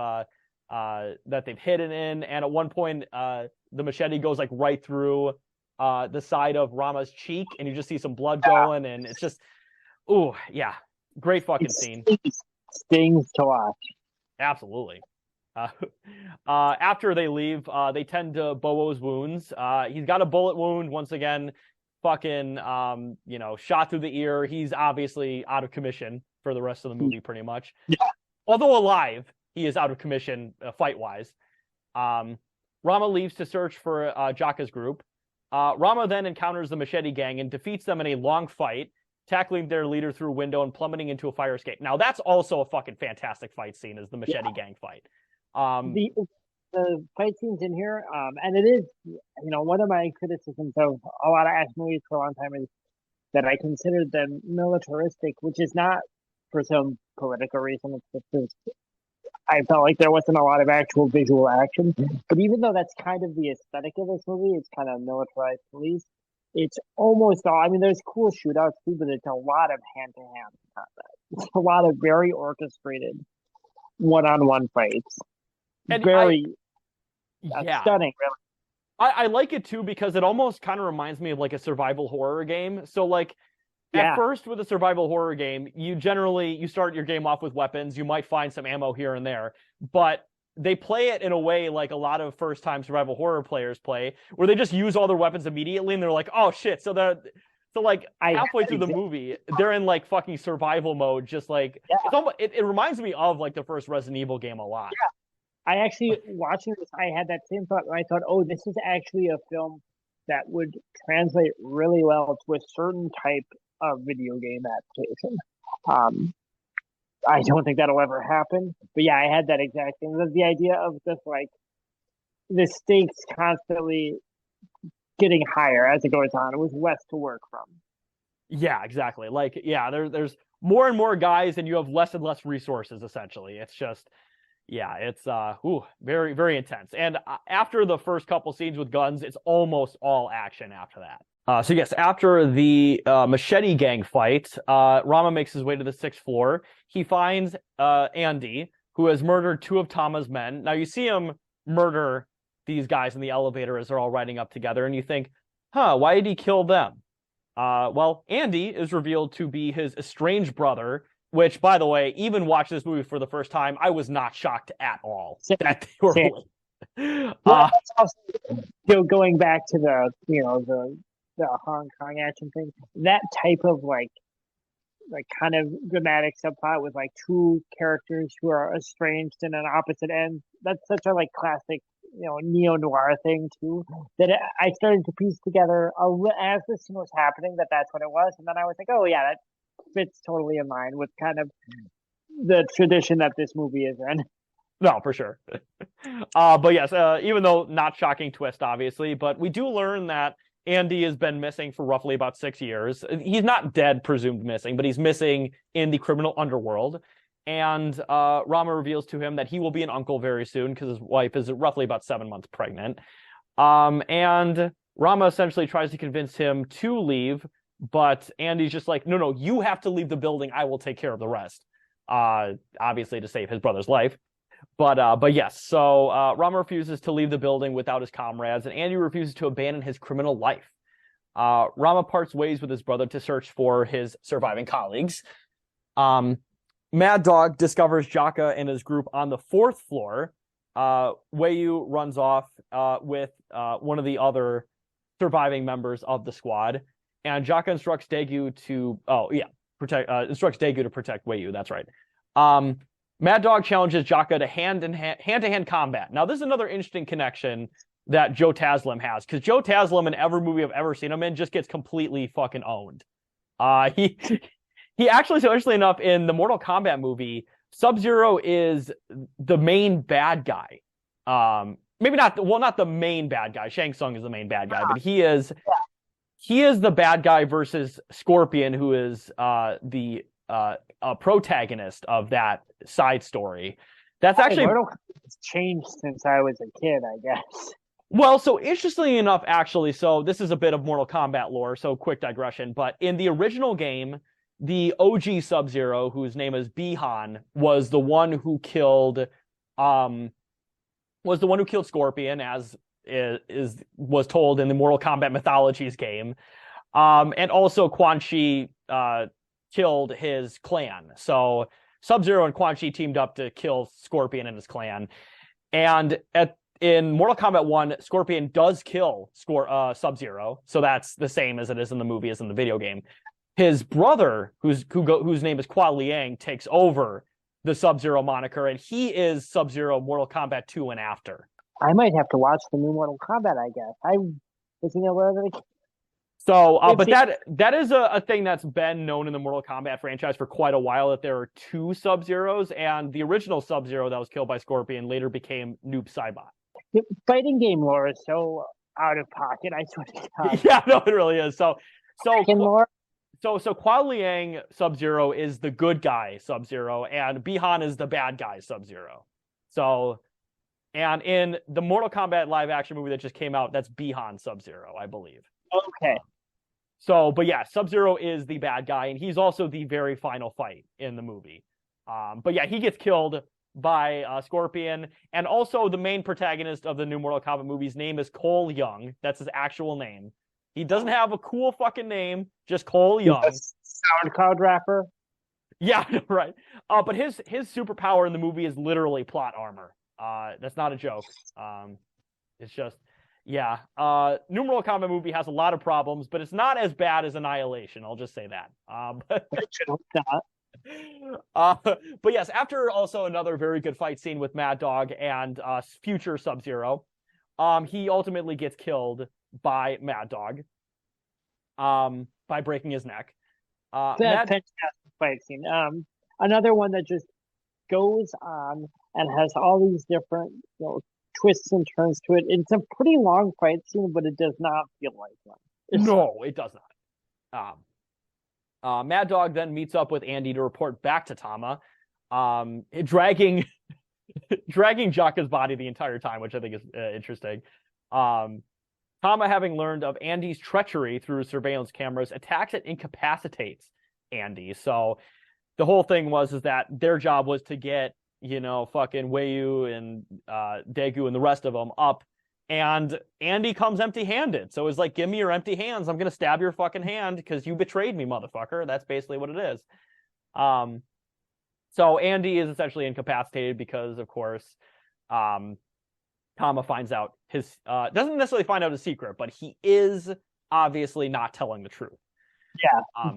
hidden in, and at one point the machete goes like right through the side of Rama's cheek, and you just see some blood going, and it's just, ooh, yeah. Great fucking It scene. stings to watch. Absolutely. Uh, after they leave, they tend to Bowo's wounds. He's got a bullet wound once again, fucking shot through the ear. He's obviously out of commission for the rest of the movie, pretty much. Yeah. Although alive, he is out of commission fight wise. Rama leaves to search for Jaka's group. Rama then encounters the Machete Gang and defeats them in a long fight, tackling their leader through a window and plummeting into a fire escape. Now that's also a fucking fantastic fight scene, is the Machete Gang fight. The fight scenes in here, and it is, one of my criticisms of a lot of action movies for a long time is that I considered them militaristic, which is not for some political reason. It's just I felt like there wasn't a lot of actual visual action. But even though that's kind of the aesthetic of this movie, it's kind of militarized police. It's almost all. I mean, there's cool shootouts too, but it's a lot of hand-to-hand combat. It's a lot of very orchestrated one-on-one fights. And very yeah. stunning, really. I like it too because it almost kind of reminds me of like a survival horror game. So like at first with a survival horror game, you start your game off with weapons. You might find some ammo here and there, but they play it in a way like a lot of first-time survival horror players play, where they just use all their weapons immediately and they're like, oh shit. So halfway through the movie, they're in like fucking survival mode, just like it reminds me of like the first Resident Evil game a lot. Yeah. I actually, watching this, I had that same thought. I thought, oh, this is actually a film that would translate really well to a certain type of video game adaptation. I don't think that'll ever happen. But yeah, I had that exact thing. The idea of just like the stakes constantly getting higher as it goes on. It was less to work from. Yeah, exactly. Like, yeah, there's more and more guys and you have less and less resources, essentially. It's just... yeah, it's very, very intense. And after the first couple scenes with guns, it's almost all action after that. So yes, after the Machete Gang fight, Rama makes his way to the 6th floor. He finds Andy, who has murdered 2 of Tama's men. Now you see him murder these guys in the elevator as they're all riding up together, and you think, why did he kill them? Well, Andy is revealed to be his estranged brother, which, by the way, even watching this movie for the first time, I was not shocked at all that they were going back to the Hong Kong action thing. That type of like kind of dramatic subplot with like 2 characters who are estranged and on opposite ends. That's such a like classic, neo-noir thing too, that I started to piece together as this scene was happening that's what it was, and then I was like, oh yeah, that fits totally in line with kind of the tradition that this movie is in. No, for sure. But yes, even though not shocking twist, obviously, but we do learn that Andy has been missing for roughly about 6 years. He's not dead, presumed missing, but he's missing in the criminal underworld. And Rama reveals to him that he will be an uncle very soon because his wife is roughly about 7 months pregnant. And Rama essentially tries to convince him to leave, but Andy's just like, no, you have to leave the building. I will take care of the rest. Obviously to save his brother's life. But yes, so Rama refuses to leave the building without his comrades, and Andy refuses to abandon his criminal life. Rama parts ways with his brother to search for his surviving colleagues. Mad Dog discovers Jaka and his group on the 4th floor. Weiyu runs off with one of the other surviving members of the squad. And Jaka instructs Daegu to protect Weiyu. That's right. Mad Dog challenges Jaka to hand-to-hand combat. Now, this is another interesting connection that Joe Taslim has, because Joe Taslim in every movie I've ever seen him in just gets completely fucking owned. He actually, so interestingly enough, in the Mortal Kombat movie, Sub-Zero is the main bad guy. Maybe not the main bad guy. Shang Tsung is the main bad guy, but he is the bad guy versus Scorpion, who is the protagonist of that side story. That's actually it's changed since I was a kid, I guess. Well, so interestingly enough, actually, so this is a bit of Mortal Kombat lore, so quick digression, but in the original game, the OG Sub-Zero, whose name is Bihan, was the one who killed Scorpion, as was told in the Mortal Kombat Mythologies game. And also Quan Chi killed his clan. So Sub-Zero and Quan Chi teamed up to kill Scorpion and his clan. And in Mortal Kombat 1, Scorpion does kill Sub-Zero. So that's the same as it is in the movie as in the video game. His brother, whose name is Kwa Liang, takes over the Sub-Zero moniker, and he is Sub-Zero Mortal Kombat 2 and after. I might have to watch the new Mortal Kombat, I guess. I wasn't aware of it. So, but that is a thing that's been known in the Mortal Kombat franchise for quite a while, that there are two Sub-Zeros, and the original Sub-Zero that was killed by Scorpion later became Noob Saibot. The fighting game lore is so out of pocket, I swear to God. Yeah, no, it really is. So Kwa Liang Sub-Zero is the good guy Sub-Zero, and Bihan is the bad guy Sub-Zero. So, and in the Mortal Kombat live action movie that just came out, that's Bihan Sub-Zero, I believe. Okay. So, but yeah, Sub-Zero is the bad guy, and he's also the very final fight in the movie. But yeah, he gets killed by Scorpion, and also the main protagonist of the new Mortal Kombat movie's name is Cole Young. That's his actual name. He doesn't have a cool fucking name, just Cole Young. SoundCloud rapper. Yeah, right. But his superpower in the movie is literally plot armor. That's not a joke. It's just, yeah. New Mortal Kombat movie has a lot of problems, but it's not as bad as Annihilation. I'll just say that. But yes, after also another very good fight scene with Mad Dog and future Sub-Zero, he ultimately gets killed by Mad Dog by breaking his neck. Fantastic fight scene. Another one that just goes on and has all these different, twists and turns to it. It's a pretty long fight scene, but it does not feel like one. No, it does not. Mad Dog then meets up with Andy to report back to Tama, dragging Jaka's body the entire time, which I think is interesting. Tama, having learned of Andy's treachery through surveillance cameras, attacks and incapacitates Andy. So the whole thing is that their job was to get, fucking Weiyu and Daegu and the rest of them up, and Andy comes empty-handed. So it's like, give me your empty hands. I'm going to stab your fucking hand because you betrayed me, motherfucker. That's basically what it is. So Andy is essentially incapacitated because, of course, Tama finds out doesn't necessarily find out his secret, but he is obviously not telling the truth. Yeah.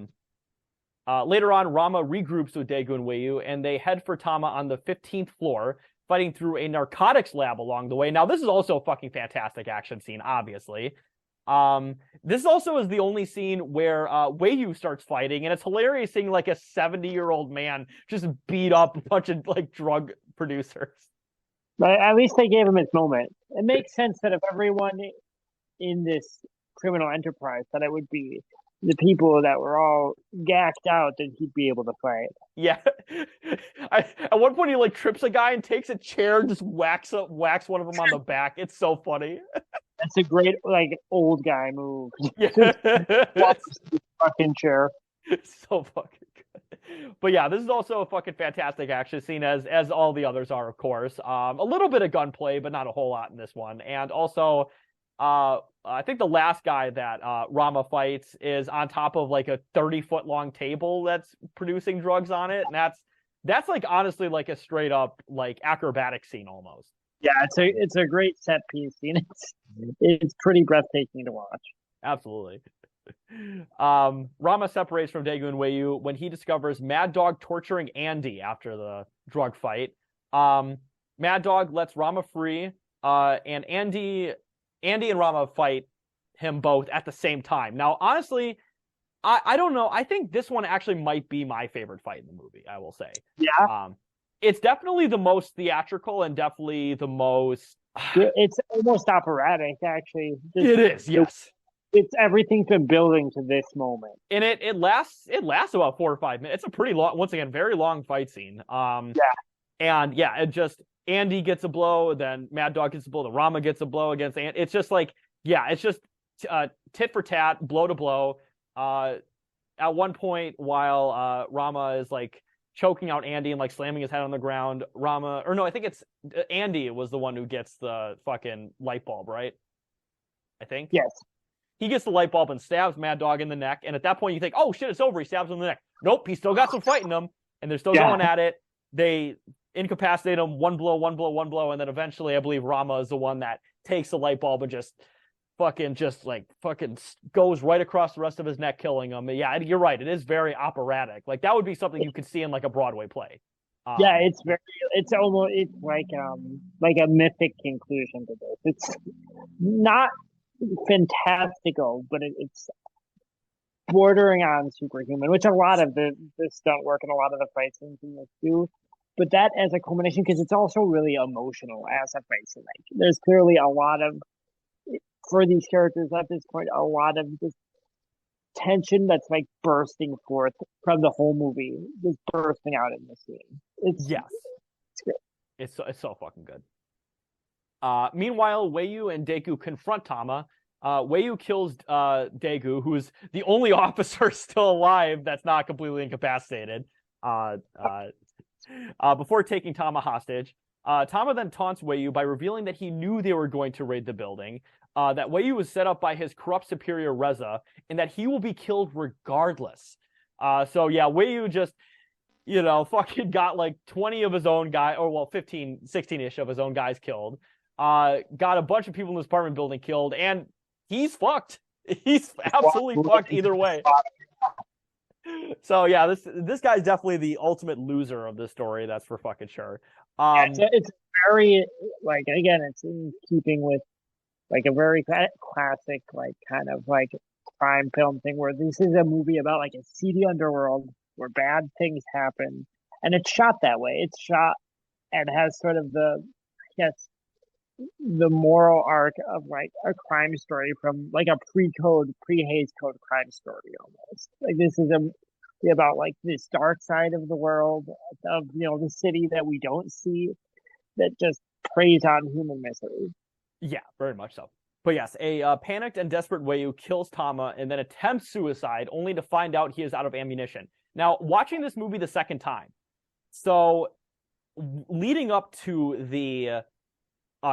Later on, Rama regroups with Daegu and Weiyu, and they head for Tama on the 15th floor, fighting through a narcotics lab along the way. Now, this is also a fucking fantastic action scene, obviously. This also is the only scene where Weiyu starts fighting, and it's hilarious seeing like a 70-year-old man just beat up a bunch of like drug producers. But at least they gave him his moment. It makes sense that if everyone in this criminal enterprise, that it would be the people that were all gacked out, that he'd be able to fight. Yeah. At one point he like trips a guy and takes a chair and just whacks one of them on the back. It's so funny. That's a great like old guy move. Yeah. Fucking chair. It's so fucking good. But yeah, this is also a fucking fantastic action scene, as all the others are, of course. A little bit of gunplay, but not a whole lot in this one. And also, I think the last guy that Rama fights is on top of like a 30-foot long table that's producing drugs on it, and that's like honestly like a straight up like acrobatic scene almost. Yeah, it's a great set piece scene. It's pretty breathtaking to watch. Absolutely. Rama separates from Daegu and Weiyu when he discovers Mad Dog torturing Andy after the drug fight. Mad Dog lets Rama free, and Andy and Rama fight him both at the same time. Now, honestly, I don't know. I think this one actually might be my favorite fight in the movie, I will say. Yeah. It's definitely the most theatrical and definitely the most... It's almost operatic, actually. It is, yes. It's everything's been building to this moment. And it lasts about 4 or 5 minutes. It's a pretty long, once again, very long fight scene. Yeah. And yeah, it just... Andy gets a blow, then Mad Dog gets a blow, then Rama gets a blow against Andy. It's just like, yeah, it's just tit for tat, blow to blow. At one point, while Rama is like choking out Andy and like slamming his head on the ground, I think it's Andy was the one who gets the fucking light bulb, right? I think. Yes. he gets the light bulb and stabs Mad Dog in the neck. And at that point, you think, oh shit, it's over. He stabs him in the neck. Nope, he's still got some fight in him, and they're still going at it. They incapacitate him, one blow, and then eventually, I believe Rama is the one that takes the light bulb and just fucking goes right across the rest of his neck, killing him. Yeah, you're right. It is very operatic. Like that would be something you could see in like a Broadway play. Yeah, it's almost like a mythic conclusion to this. It's not fantastical, but it's bordering on superhuman, which a lot of the stunt work and a lot of the fight scenes in this do. But that as a culmination, because it's also really emotional as a fight scene. Like, there's clearly a lot of, for these characters at this point, a lot of this tension that's like bursting forth from the whole movie, just bursting out in the scene. It's good. It's so fucking good. Meanwhile, Wei-Yu and Deku confront Tama. Wei-Yu kills Daegu, who's the only officer still alive that's not completely incapacitated, before taking Tama hostage. Tama then taunts Wei-Yu by revealing that he knew they were going to raid the building, that Wei-Yu was set up by his corrupt superior Reza, and that he will be killed regardless. So yeah, Wei-Yu just, fucking got like 20 of his own guys, or well, 15, 16-ish of his own guys killed. Got a bunch of people in this apartment building killed, and he's fucked. He's absolutely fucked either way. So yeah, this guy's definitely the ultimate loser of this story. That's for fucking sure. It's very, like, again, it's in keeping with like a very classic, like kind of like crime film thing, where this is a movie about like a seedy underworld where bad things happen, and it's shot that way. It's shot and has sort of the moral arc of like a crime story from like a pre-Hays Code crime story almost. Like this is about like this dark side of the world of the city that we don't see, that just preys on human misery. Yeah, very much so. But yes, a panicked and desperate Wei-Yu kills Tama and then attempts suicide, only to find out he is out of ammunition. Now, watching this movie the second time, so leading up to the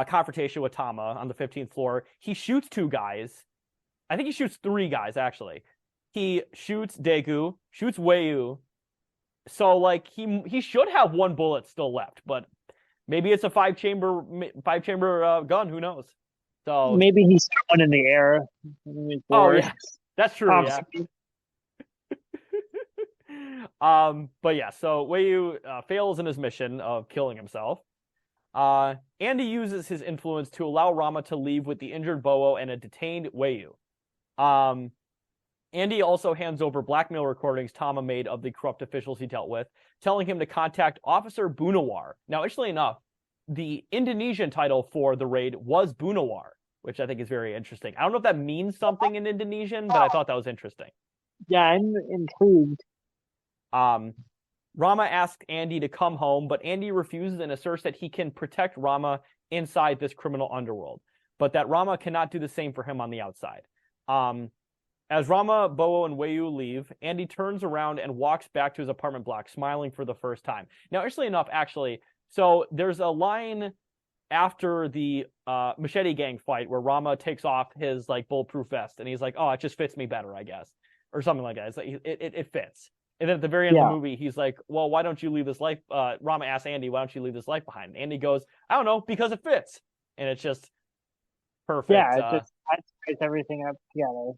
confrontation with Tama on the 15th floor, he shoots 2 guys. I think he shoots 3 guys, actually. He shoots Daegu, shoots Wei-Yu. So, like, he should have 1 bullet still left, but maybe it's a 5-chamber gun. Who knows? So maybe he's throwing in the air. Oh yeah, that's true. Yeah. But yeah, so Wei-Yu fails in his mission of killing himself. Andy uses his influence to allow Rama to leave with the injured Bowo and a detained Wei-Yu. Andy also hands over blackmail recordings Tama made of the corrupt officials he dealt with, telling him to contact Officer Bunawar. Now, interestingly enough, the Indonesian title for the raid was Bunawar, which I think is very interesting. I don't know if that means something in Indonesian, but I thought that was interesting. Yeah, I'm intrigued. Rama asks Andy to come home, but Andy refuses and asserts that he can protect Rama inside this criminal underworld, but that Rama cannot do the same for him on the outside. As Rama, Bowo, and Wei-Yu leave, Andy turns around and walks back to his apartment block, smiling for the first time. Now, interestingly enough, actually, so there's a line after the Machete Gang fight where Rama takes off his like bulletproof vest, and he's like, "Oh, it just fits me better, I guess," or something like that. It's like it fits. And then at the very end of the movie, he's like, "Well, why don't you leave this life?" Rama asks Andy, "Why don't you leave this life behind?" And Andy goes, "I don't know, because it fits," and it's just perfect. Yeah, it just ties everything up together.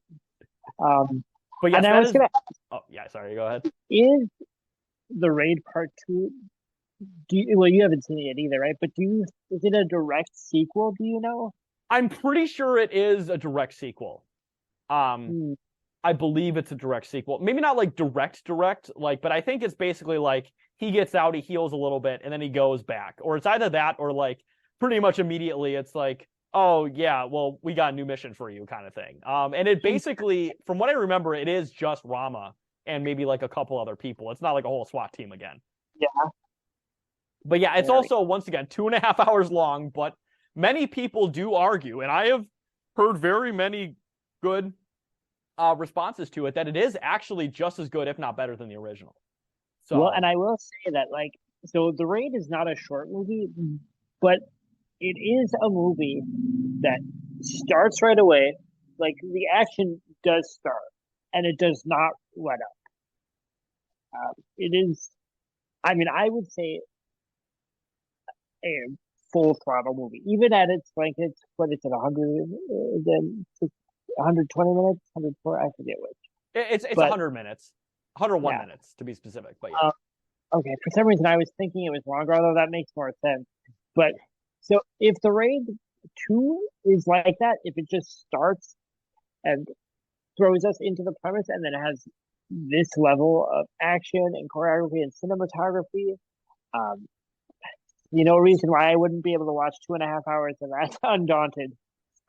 But yes, and I was gonna ask, oh yeah, sorry, go ahead. Is the raid part 2? Well, you haven't seen it either, right? But is it a direct sequel? Do you know? I'm pretty sure it is a direct sequel. I believe it's a direct sequel. Maybe not like direct, like, but I think it's basically like he gets out, he heals a little bit, and then he goes back. Or it's either that or like pretty much immediately it's like, oh yeah, well, we got a new mission for you kind of thing. And it basically, from what I remember, it is just Rama and maybe like a couple other people. It's not like a whole SWAT team again. Yeah. But yeah, it's also, once again, 2.5 hours long, but many people do argue, and I have heard very many good responses to it, that it is actually just as good, if not better, than the original. So, well, and I will say that, like, so The Raid is not a short movie, but it is a movie that starts right away like the action does start, and it does not let up. It is, I mean, I would say a full throttle movie, even at its like it's what is it, 100, then 120 minutes, 104, I forget which. It's But 100 minutes, 101 yeah, minutes to be specific. But yeah, okay. For some reason, I was thinking it was longer, although that makes more sense. But so if the Raid 2 is like that, if it just starts and throws us into the premise and then it has this level of action and choreography and cinematography, um, no reason why I wouldn't be able to watch 2.5 hours of that undaunted.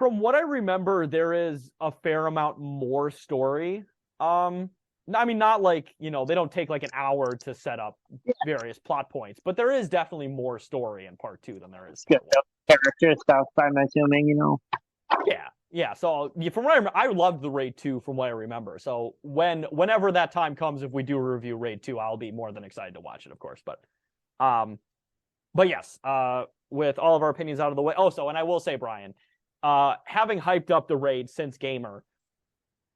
from what I remember, there is a fair amount more story. I mean, not like, they don't take like an hour to set up various plot points, but there is definitely more story in part 2 than there is part 1. Character stuff, I'm assuming. Yeah. So from what I loved the Raid 2 from what I remember. So whenever that time comes, if we do a review Raid 2, I'll be more than excited to watch it, of course. But yes, with all of our opinions out of the way. Also, and I will say, Brian, having hyped up the Raid since Gamer,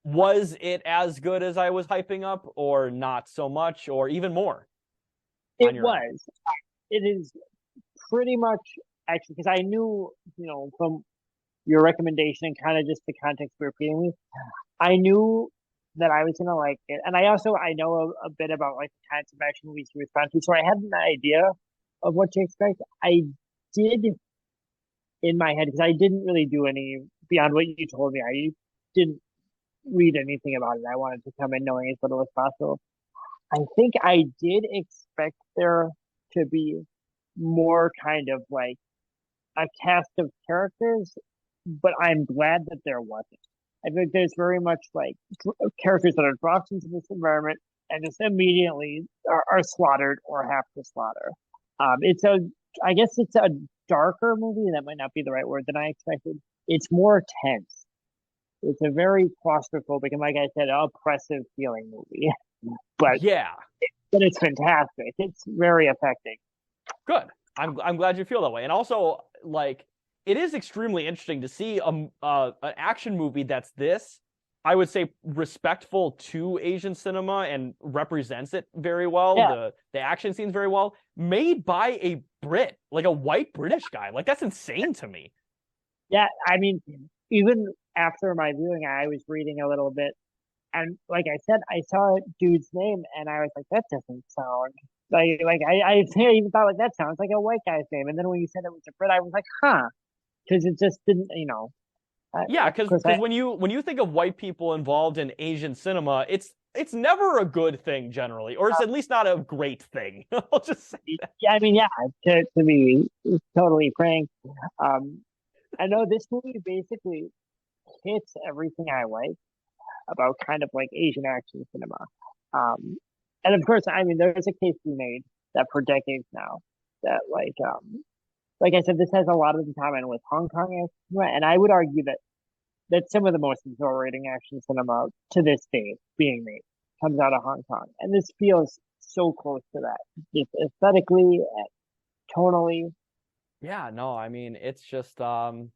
was it as good as I was hyping up, or not so much, or even more? It was. It is pretty much, actually, because I knew, from your recommendation and kind of just the context we were feeding me, I knew that I was gonna like it, and I know a bit about like the kinds of action movies you respond to, so I had an idea of what to expect. I did in my head because I didn't really do any beyond what you told me. I didn't read anything about it. I wanted to come in knowing as little as possible. I think I did expect there to be more kind of like a cast of characters, but I'm glad that there wasn't. I think there's very much like characters that are dropped into this environment and just immediately are slaughtered or have to slaughter. I guess it's a darker movie. That might not be the right word than I expected. It's more tense. It's a very claustrophobic and, like I said, oppressive feeling movie. But yeah, but it's fantastic. It's very affecting. Good. I'm glad you feel that way. And also, like, it is extremely interesting to see an action movie that's I would say, respectful to Asian cinema and represents it very well. Yeah. The action scenes very well, made by a Brit, like a white British guy. Like, that's insane to me. Yeah, I mean, even after my viewing, I was reading a little bit, and like I said, I saw a dude's name, and I was like, that doesn't sound I even thought like that sounds like a white guy's name, and then when you said it was a Brit, I was like, huh, because it just didn't. Yeah, because when you think of white people involved in Asian cinema, it's never a good thing generally, or it's at least not a great thing. I'll just say that. Yeah, I mean, yeah, to be totally frank, I know this movie basically hits everything I like about kind of like Asian action cinema. And of course, I mean, there's a case to be made that for decades now that like I said, this has a lot of in common with Hong Kong action cinema, and I would argue that some of the most exhilarating action cinema to this day being made comes out of Hong Kong, and this feels so close to that, just aesthetically and tonally. Yeah, no, I mean, it's just a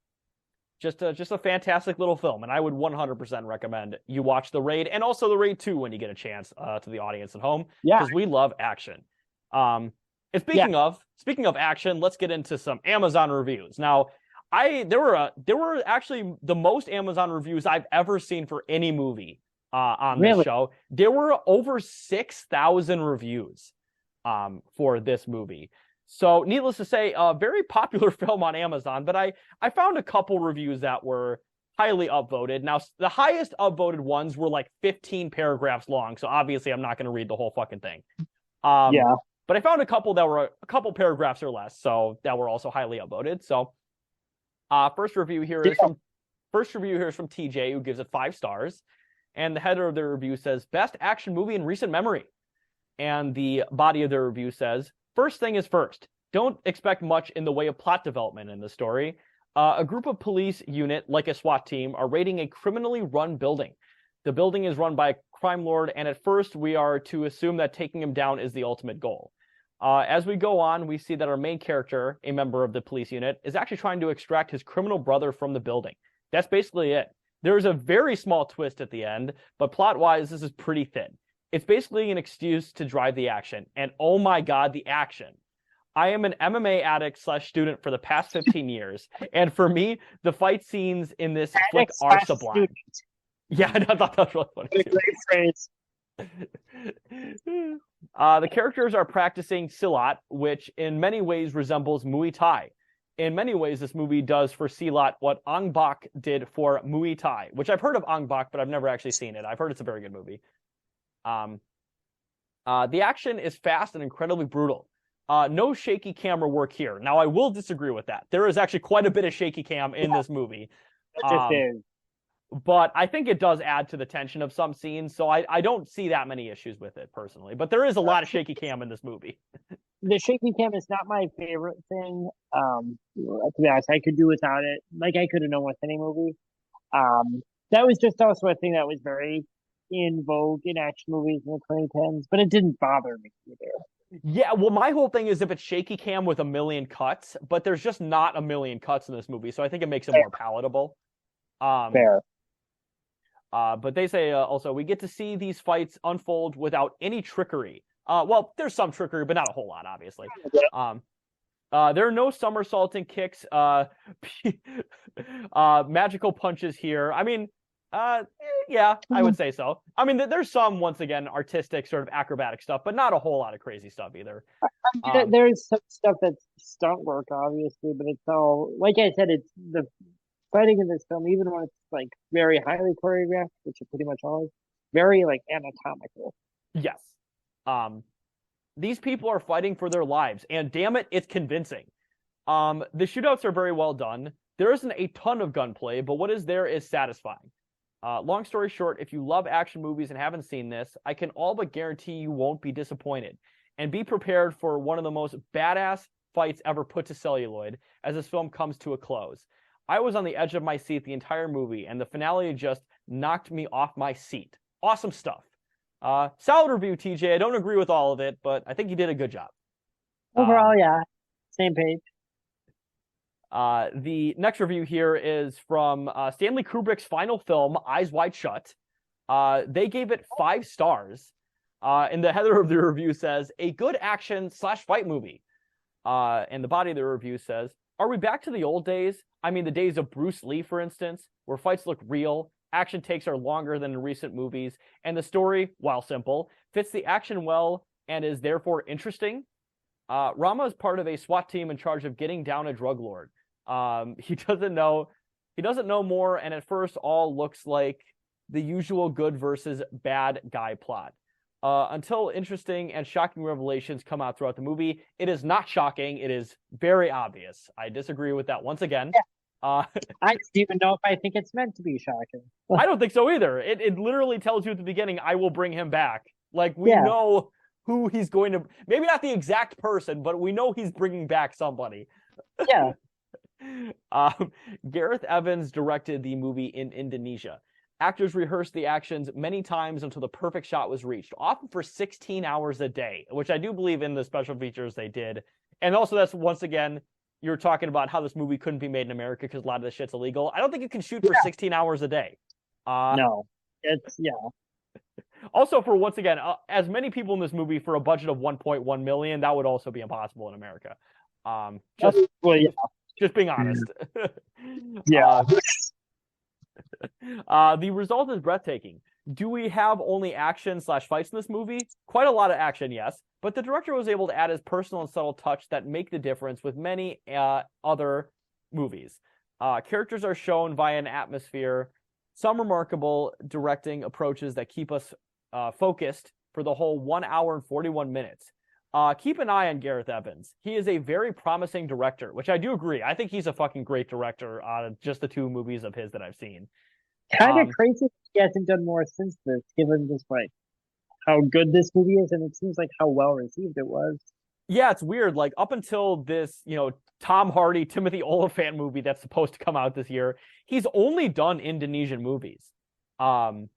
fantastic little film, and I would 100% recommend you watch The Raid and also The Raid 2 when you get a chance, to the audience at home, Yeah, because we love action. And speaking of action, let's get into some Amazon reviews. Now, there were actually the most Amazon reviews I've ever seen for any movie on this show. There were over 6,000 reviews for this movie. So, needless to say, a very popular film on Amazon, but I found a couple reviews that were highly upvoted. Now, the highest upvoted ones were like 15 paragraphs long, so obviously I'm not going to read the whole fucking thing. yeah. But I found a couple that were a couple paragraphs or less, so that were also highly upvoted. So, first review here is from TJ, who gives it 5 stars, and the header of the review says best action movie in recent memory, and the body of the review says first thing is first. Don't expect much in the way of plot development in the story. A group of police unit, like a SWAT team, are raiding a criminally run building. The building is run by a crime lord, and at first we are to assume that taking him down is the ultimate goal. As we go on, we see that our main character, a member of the police unit, is actually trying to extract his criminal brother from the building. That's basically it. There's a very small twist at the end, but plot-wise, this is pretty thin. It's basically an excuse to drive the action. And oh my God, the action. I am an MMA addict / student for the past 15 years. And for me, the fight scenes in this flick are sublime. Student. Yeah, I thought that was really funny. What a great phrase. The characters are practicing Silat, which in many ways resembles Muay Thai. In many ways, this movie does for Silat what Ong Bak did for Muay Thai, which I've heard of Ong Bak, but I've never actually seen it. I've heard it's a very good movie. The action is fast and incredibly brutal. No shaky camera work here. Now, I will disagree with that. There is actually quite a bit of shaky cam in this movie. It just is. But I think it does add to the tension of some scenes, so I don't see that many issues with it, personally. But there is a lot of shaky cam in this movie. The shaky cam is not my favorite thing. To be honest, I could do without it. Like, I could have known with any movie. That was just also a thing that was very in vogue in action movies in the 2010s, but it didn't bother me either. Yeah, well, my whole thing is if it's shaky cam with a million cuts, but there's just not a million cuts in this movie, so I think it makes it more palatable. Fair. But they say also, we get to see these fights unfold without any trickery. Well, there's some trickery, but not a whole lot, obviously. There are no somersaulting kicks, magical punches here. I mean, yeah, I would say so. I mean, there's some, once again, artistic sort of acrobatic stuff, but not a whole lot of crazy stuff either. There's some stuff that's stunt work, obviously, but it's all, like I said, it's the fighting in this film, even when it's like very highly choreographed, which it pretty much all is, very like anatomical. Yes. These people are fighting for their lives, and damn it, it's convincing. The shootouts are very well done. There isn't a ton of gunplay, but what is there is satisfying. Long story short, if you love action movies and haven't seen this, I can all but guarantee you won't be disappointed. And be prepared for one of the most badass fights ever put to celluloid as this film comes to a close. I was on the edge of my seat the entire movie, and the finale just knocked me off my seat. Awesome stuff. Solid review, TJ. I don't agree with all of it, but I think you did a good job. Overall, yeah. Same page. The next review here is from Stanley Kubrick's final film, Eyes Wide Shut. They gave it 5 stars. And the header of the review says, a good action / fight movie. And the body of the review says, are we back to the old days? I mean, the days of Bruce Lee, for instance, where fights look real, action takes are longer than in recent movies, and the story, while simple, fits the action well and is therefore interesting. Rama is part of a SWAT team in charge of getting down a drug lord. He doesn't know more, and at first all looks like the usual good versus bad guy plot. Until interesting and shocking revelations come out throughout the movie. It is not shocking. It is very obvious. I disagree with that once again. Yeah. I don't even know if I think it's meant to be shocking. I don't think so either. It literally tells you at the beginning, I will bring him back. Like, we know who he's going to... Maybe not the exact person, but we know he's bringing back somebody. Yeah. Gareth Evans directed the movie in Indonesia. Actors rehearsed the actions many times until the perfect shot was reached, often for 16 hours a day, which I do believe in the special features they did. And also that's, once again, you're talking about how this movie couldn't be made in America because a lot of this shit's illegal. I don't think you can shoot for 16 hours a day. No. Also, for, once again, as many people in this movie for a budget of 1.1 million, that would also be impossible in America. Just being honest. Yeah. The result is breathtaking. Do we have only action / fights in this movie? Quite a lot of action, yes. But the director was able to add his personal and subtle touch that make the difference with many other movies. Characters are shown via an atmosphere. Some remarkable directing approaches that keep us focused for the whole 1 hour and 41 minutes. Keep an eye on Gareth Evans. He is a very promising director, which I do agree. I think he's a fucking great director out of just the 2 movies of his that I've seen. Kind of crazy he hasn't done more since this, given just like how good this movie is, and it seems like how well received it was. Yeah, it's weird. Like, up until this, Tom Hardy, Timothy Olyphant movie that's supposed to come out this year, he's only done Indonesian movies. And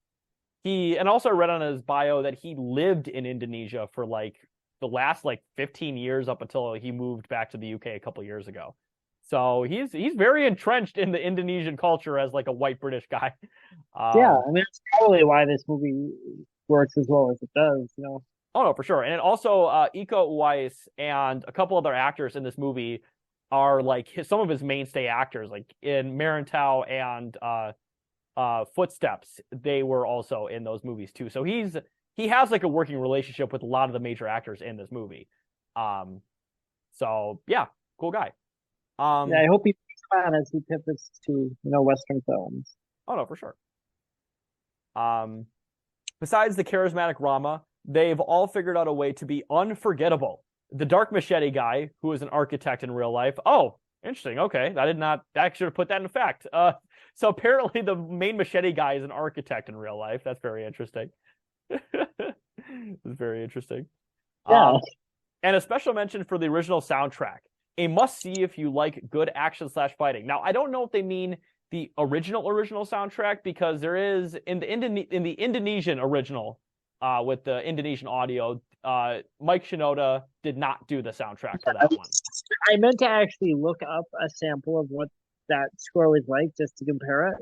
also I read on his bio that he lived in Indonesia for like the last 15 years up until he moved back to the UK a couple years ago. So he's very entrenched in the Indonesian culture as like a white British guy. Yeah, I mean, that's probably why this movie works as well as it does, you know. Oh no, for sure. And also Iko Uwais and a couple other actors in this movie are like some of his mainstay actors, like in Marantau and Footsteps. They were also in those movies too. So he has like a working relationship with a lot of the major actors in this movie. So yeah, cool guy. Yeah, I hope he keeps on as he pivots to, Western films. Oh no, for sure. Besides the charismatic Rama, they've all figured out a way to be unforgettable. The Dark Machete guy, who is an architect in real life. Oh, interesting. Okay, I should have put that in fact. So apparently the main machete guy is an architect in real life. That's very interesting. It's very interesting. Yeah. And a special mention for the original soundtrack. A must-see if you like good action/fighting. Now, I don't know if they mean the original soundtrack, because there is in the Indonesian original with the Indonesian audio, Mike Shinoda did not do the soundtrack for that one. I meant to actually look up a sample of what that score was like just to compare it.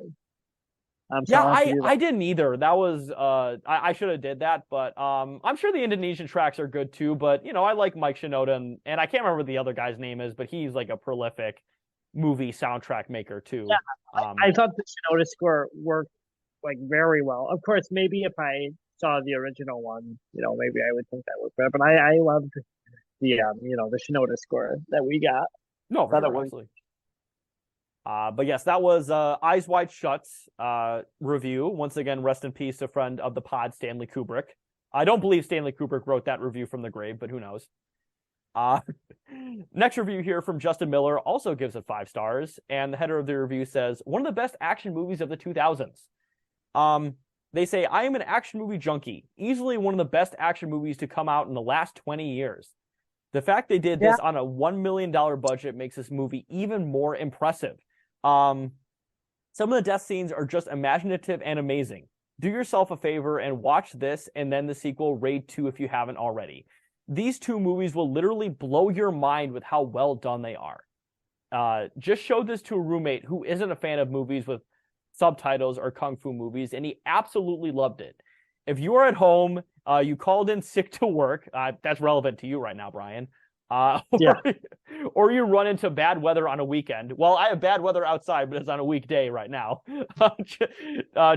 Yeah, I didn't either. That was I should have did that, but I'm sure the Indonesian tracks are good too. But I like Mike Shinoda, and I can't remember what the other guy's name is, but he's like a prolific movie soundtrack maker too. Yeah, I thought the Shinoda score worked like very well. Of course, maybe if I saw the original one, maybe I would think that worked better. But I loved the the Shinoda score that we got. No, for sure, absolutely. But yes, that was Eyes Wide Shut's review. Once again, rest in peace, a friend of the pod, Stanley Kubrick. I don't believe Stanley Kubrick wrote that review from the grave, but who knows? Next review here from Justin Miller also gives it 5 stars, and the header of the review says, one of the best action movies of the 2000s. They say, I am an action movie junkie. Easily one of the best action movies to come out in the last 20 years. The fact they did this on a $1 million budget makes this movie even more impressive. Some of the death scenes are just imaginative and amazing. Do yourself a favor and watch this and then the sequel, Raid 2, if you haven't already. These two movies will literally blow your mind with how well done they are. Just showed this to a roommate who isn't a fan of movies with subtitles or kung fu movies, and he absolutely loved it. If you are at home, you called in sick to work, that's relevant to you right now, Brian. Or you run into bad weather on a weekend. Well, I have bad weather outside, but it's on a weekday right now.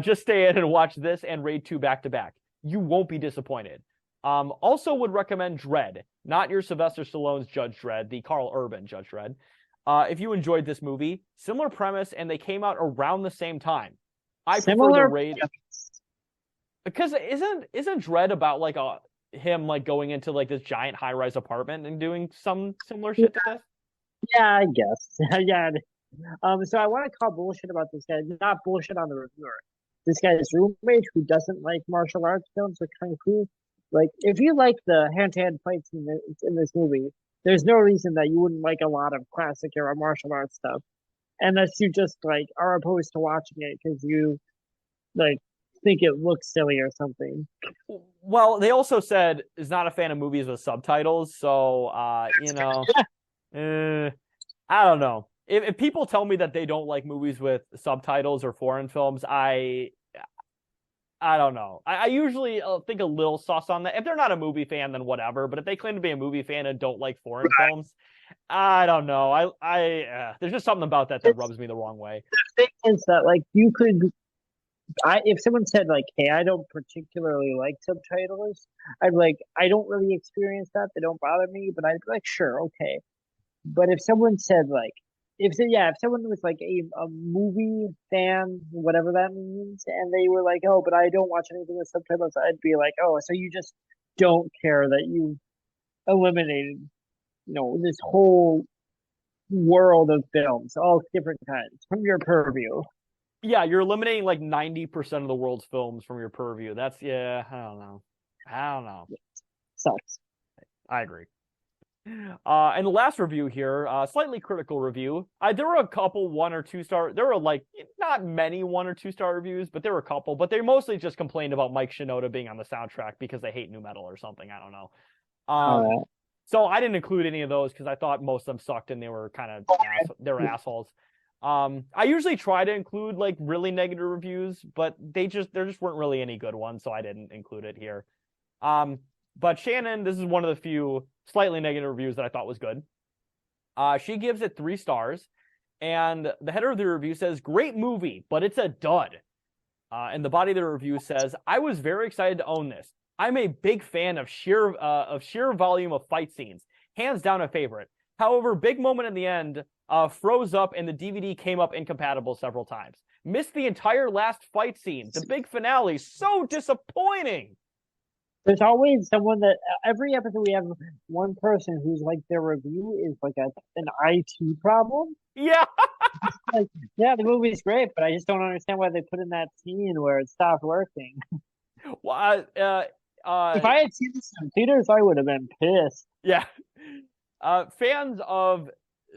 Just stay in and watch this and Raid 2 back to back. You won't be disappointed. Also would recommend Dredd, not your Sylvester Stallone's Judge Dredd, the Carl Urban Judge Dredd. If you enjoyed this movie, similar premise, and they came out around the same time. I prefer the Raid because isn't Dredd about like him like going into like this giant high-rise apartment and doing some similar shit to this? Yeah, I guess. Yeah. So I want to call bullshit about this guy. Not bullshit on the reviewer. This guy's roommate who doesn't like martial arts films or kung fu. Like, if you like the hand-to-hand fights in this movie, there's no reason that you wouldn't like a lot of classic era martial arts stuff, unless you just like are opposed to watching it because you like think it looks silly or something. Well, they also said is not a fan of movies with subtitles, so I don't know. If people tell me that they don't like movies with subtitles or foreign films, I don't know. I usually think a little sus on that. If they're not a movie fan, then whatever. But if they claim to be a movie fan and don't like foreign films, I don't know. There's just something about that rubs me the wrong way. The thing is that like you could. If someone said like, "Hey, I don't particularly like subtitles," I'd like, I don't really experience that. They don't bother me, but I'd be like, sure, okay. But if someone said like, if someone was like a movie fan, whatever that means, and they were like, oh, but I don't watch anything with subtitles, I'd be like, oh, so you just don't care that you eliminated, this whole world of films, all different kinds, from your purview. Yeah, you're eliminating like 90% of the world's films from your purview. I don't know. Sucks. I agree. And the last review here, slightly critical review. There were a couple 1 or 2 star. There were like not many 1 or 2 star reviews, but there were a couple. But they mostly just complained about Mike Shinoda being on the soundtrack because they hate nu metal or something. I don't know. So I didn't include any of those because I thought most of them sucked and they were kind of they were assholes. I usually try to include like really negative reviews, but there just weren't really any good ones, so I didn't include it here. But Shannon, this is one of the few slightly negative reviews that I thought was good. She gives it 3 stars, and the header of the review says, "Great movie, but it's a dud." And the body of the review says, "I was very excited to own this. I'm a big fan of sheer volume of fight scenes. Hands down a favorite. However, big moment in the end froze up and the DVD came up incompatible several times. Missed the entire last fight scene. The big finale, so disappointing." There's always someone that every episode we have one person who's like their review is like an IT problem. Yeah. Like, yeah, the movie's great, but I just don't understand why they put in that scene where it stopped working. Well, if I had seen this in theaters, I would have been pissed. Yeah. Fans of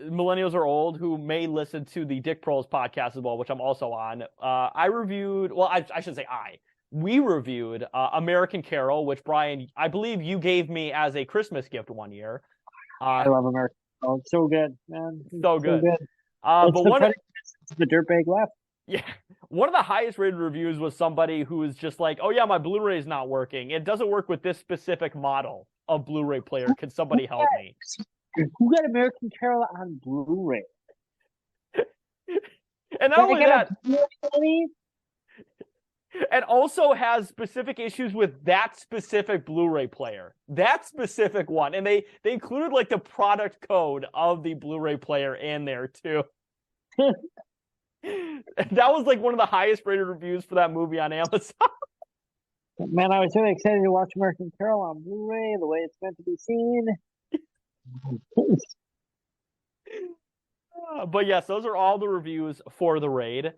Millennials Are Old who may listen to the Dick Proles podcast as well, which I'm also on. I should say we reviewed American Carol, which, Brian, I believe you gave me as a Christmas gift one year. I love American Carol. It's so good, man. So good. But the dirtbag left. Yeah. One of the highest rated reviews was somebody who was just like, "Oh yeah, my Blu-ray is not working. It doesn't work with this specific model of Blu-ray player. Can somebody help me?" Who got American Carol on Blu-ray? And not only that, and also has specific issues with that specific Blu-ray player. That specific one. And they included like the product code of the Blu-ray player in there too. That was like one of the highest rated reviews for that movie on Amazon. Man, I was really excited to watch American Carol on Blu-ray, the way it's meant to be seen. But yes, those are all the reviews for the raid.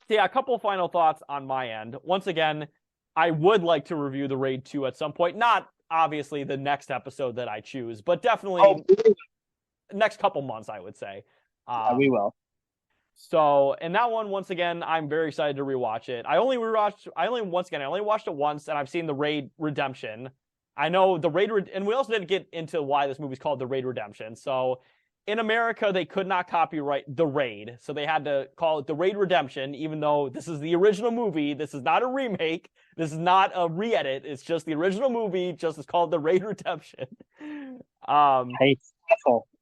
Yeah, a couple of final thoughts on my end. Once again, I would like to review the Raid 2 at some point. Not obviously the next episode that I choose, but definitely next couple months, I would say. We will. So, and that one, once again, I'm very excited to rewatch it. I only watched it once, and I've seen the Raid Redemption. I know the Raid, and we also didn't get into why this movie's called the Raid Redemption. So, in America, they could not copyright The Raid, so they had to call it The Raid Redemption, even though this is the original movie. This is not a remake. This is not a re-edit. It's just the original movie, just is called The Raid Redemption. It's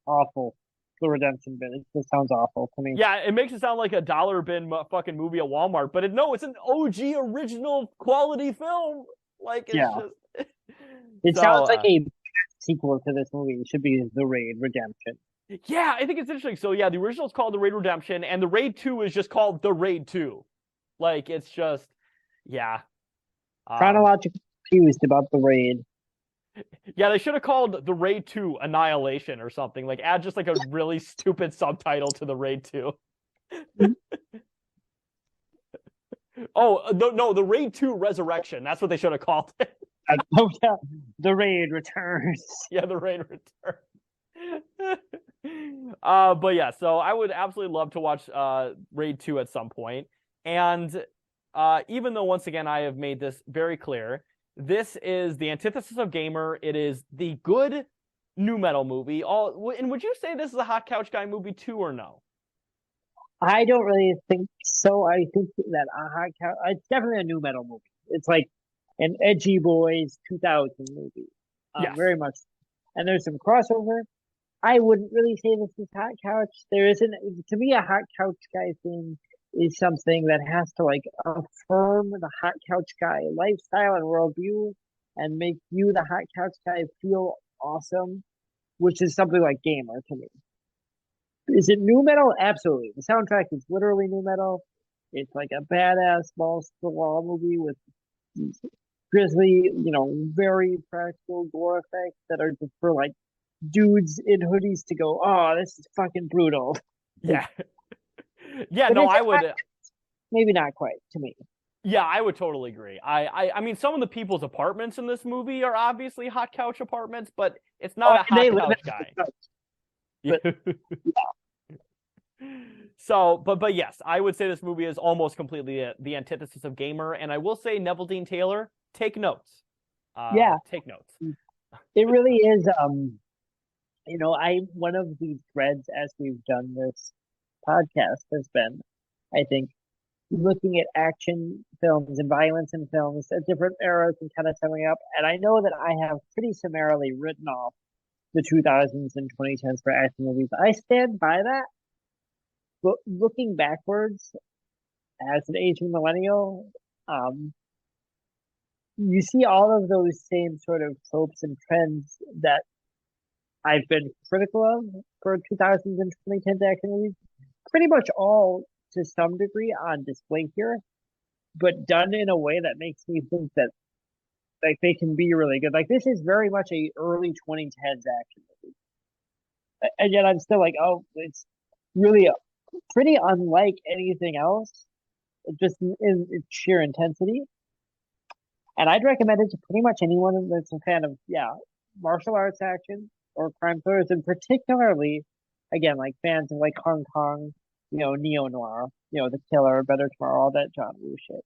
awful. The Redemption bit. It just sounds awful to me. Yeah, it makes it sound like a dollar bin fucking movie at Walmart, but it's an OG original quality film. Like, it's just... It sounds like a sequel to this movie. It should be The Raid Redemption. Yeah, I think it's interesting. So yeah, the original is called The Raid Redemption, and the Raid 2 is just called The Raid 2. Like, it's just, yeah. Chronologically confused about The Raid. Yeah, they should have called The Raid 2 Annihilation or something. Like, add just like a really stupid subtitle to The Raid 2. Oh, no, The Raid 2 Resurrection. That's what they should have called it. The Raid Returns. Yeah, The Raid Returns. But yeah, so I would absolutely love to watch Raid 2 at some point. And even though, once again, I have made this very clear, this is the antithesis of gamer. It is the good nu metal movie. And would you say this is a Hot Couch Guy movie too, or no? I don't really think so. I think that it's definitely a nu metal movie. It's like an edgy boys 2000 movie. Yes. Very much. And there's some crossover. I wouldn't really say this is Hot Couch. There isn't, to me, a Hot Couch Guy thing is something that has to like affirm the Hot Couch Guy lifestyle and worldview and make you, the Hot Couch Guy, feel awesome, which is something like gamer to me. Is it nu metal? Absolutely. The soundtrack is literally nu metal. It's like a badass balls to the wall movie with grizzly, very practical gore effects that are just for like dudes in hoodies to go, oh, this is fucking brutal. Yeah. Yeah, no, I would. Maybe not quite to me. Yeah, I would totally agree. I mean, some of the people's apartments in this movie are obviously hot couch apartments, but it's not a hot couch guy. But, yeah. So, but yes, I would say this movie is almost completely the antithesis of gamer, and I will say, Neville Dean Taylor, take notes. Take notes. It really is. One of the threads as we've done this podcast has been, I think, looking at action films and violence in films at different eras and kind of summing up. And I know that I have pretty summarily written off the 2000s and 2010s for action movies. I stand by that. But looking backwards as an aging millennial, um, you see all of those same sort of tropes and trends that I've been critical of for 2000s and 2010s action movies, pretty much all to some degree on display here, but done in a way that makes me think that like they can be really good. Like this is very much a early 2010s action movie, and yet I'm still like, oh, it's really pretty unlike anything else, just in its sheer intensity. And I'd recommend it to pretty much anyone that's a fan of, yeah, martial arts action or crime thrillers, and particularly, again, like fans of like Hong Kong, neo noir, The Killer, Better Tomorrow, all that John Woo shit.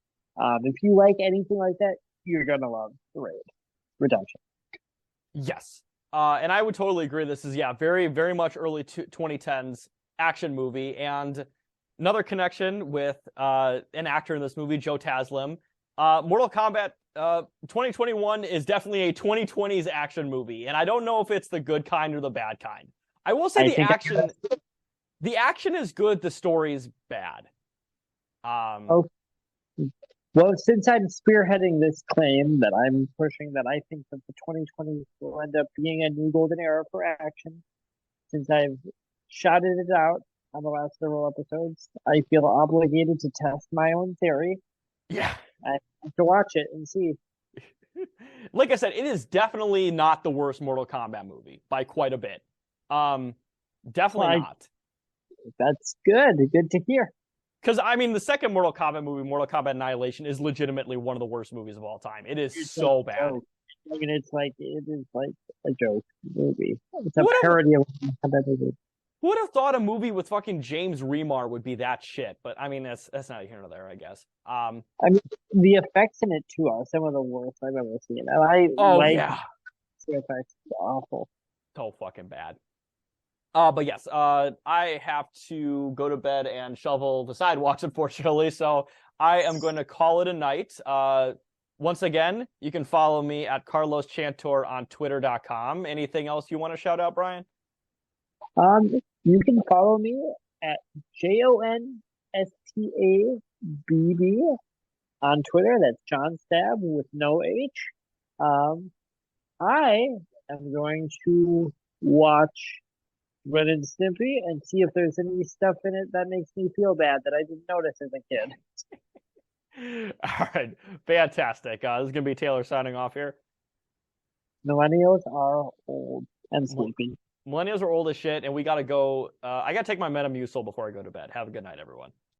If you like anything like that, you're gonna love The Raid Redemption. Yes. And I would totally agree. This is, yeah, very, very much early 2010s action movie. And another connection with an actor in this movie, Joe Taslim. Mortal Kombat 2021 is definitely a 2020s action movie. And I don't know if it's the good kind or the bad kind. I will say the action is good, the story's bad. Oh, well, since I'm spearheading this claim that I'm pushing, that I think that the 2020s will end up being a new golden era for action, since I've shouted it out on the last several episodes, I feel obligated to test my own theory. Yeah. I have to watch it and see. Like I said, it is definitely not the worst Mortal Kombat movie by quite a bit. Definitely not. That's good. Good to hear. Because, I mean, the second Mortal Kombat movie, Mortal Kombat Annihilation, is legitimately one of the worst movies of all time. It is so bad. I mean, it is like a joke movie. It's a parody of that movie. Who would have thought a movie with fucking James Remar would be that shit? But I mean, that's not here nor there, I guess. I mean, the effects in it too are some of the worst I've ever seen. And yeah, the effects are awful. So fucking bad. But yes, I have to go to bed and shovel the sidewalks, unfortunately. So I am going to call it a night. Once again, you can follow me at Carlos Chantor on Twitter.com. Anything else you want to shout out, Brian? You can follow me at JONSTABB on Twitter. That's John Stab with no H. I am going to watch Ren and Stimpy and see if there's any stuff in it that makes me feel bad that I didn't notice as a kid. All right, fantastic. This is going to be Taylor signing off here. Millennials are old and sleepy. Millennials are old as shit, and we got to go. I got to take my Metamucil before I go to bed. Have a good night, everyone.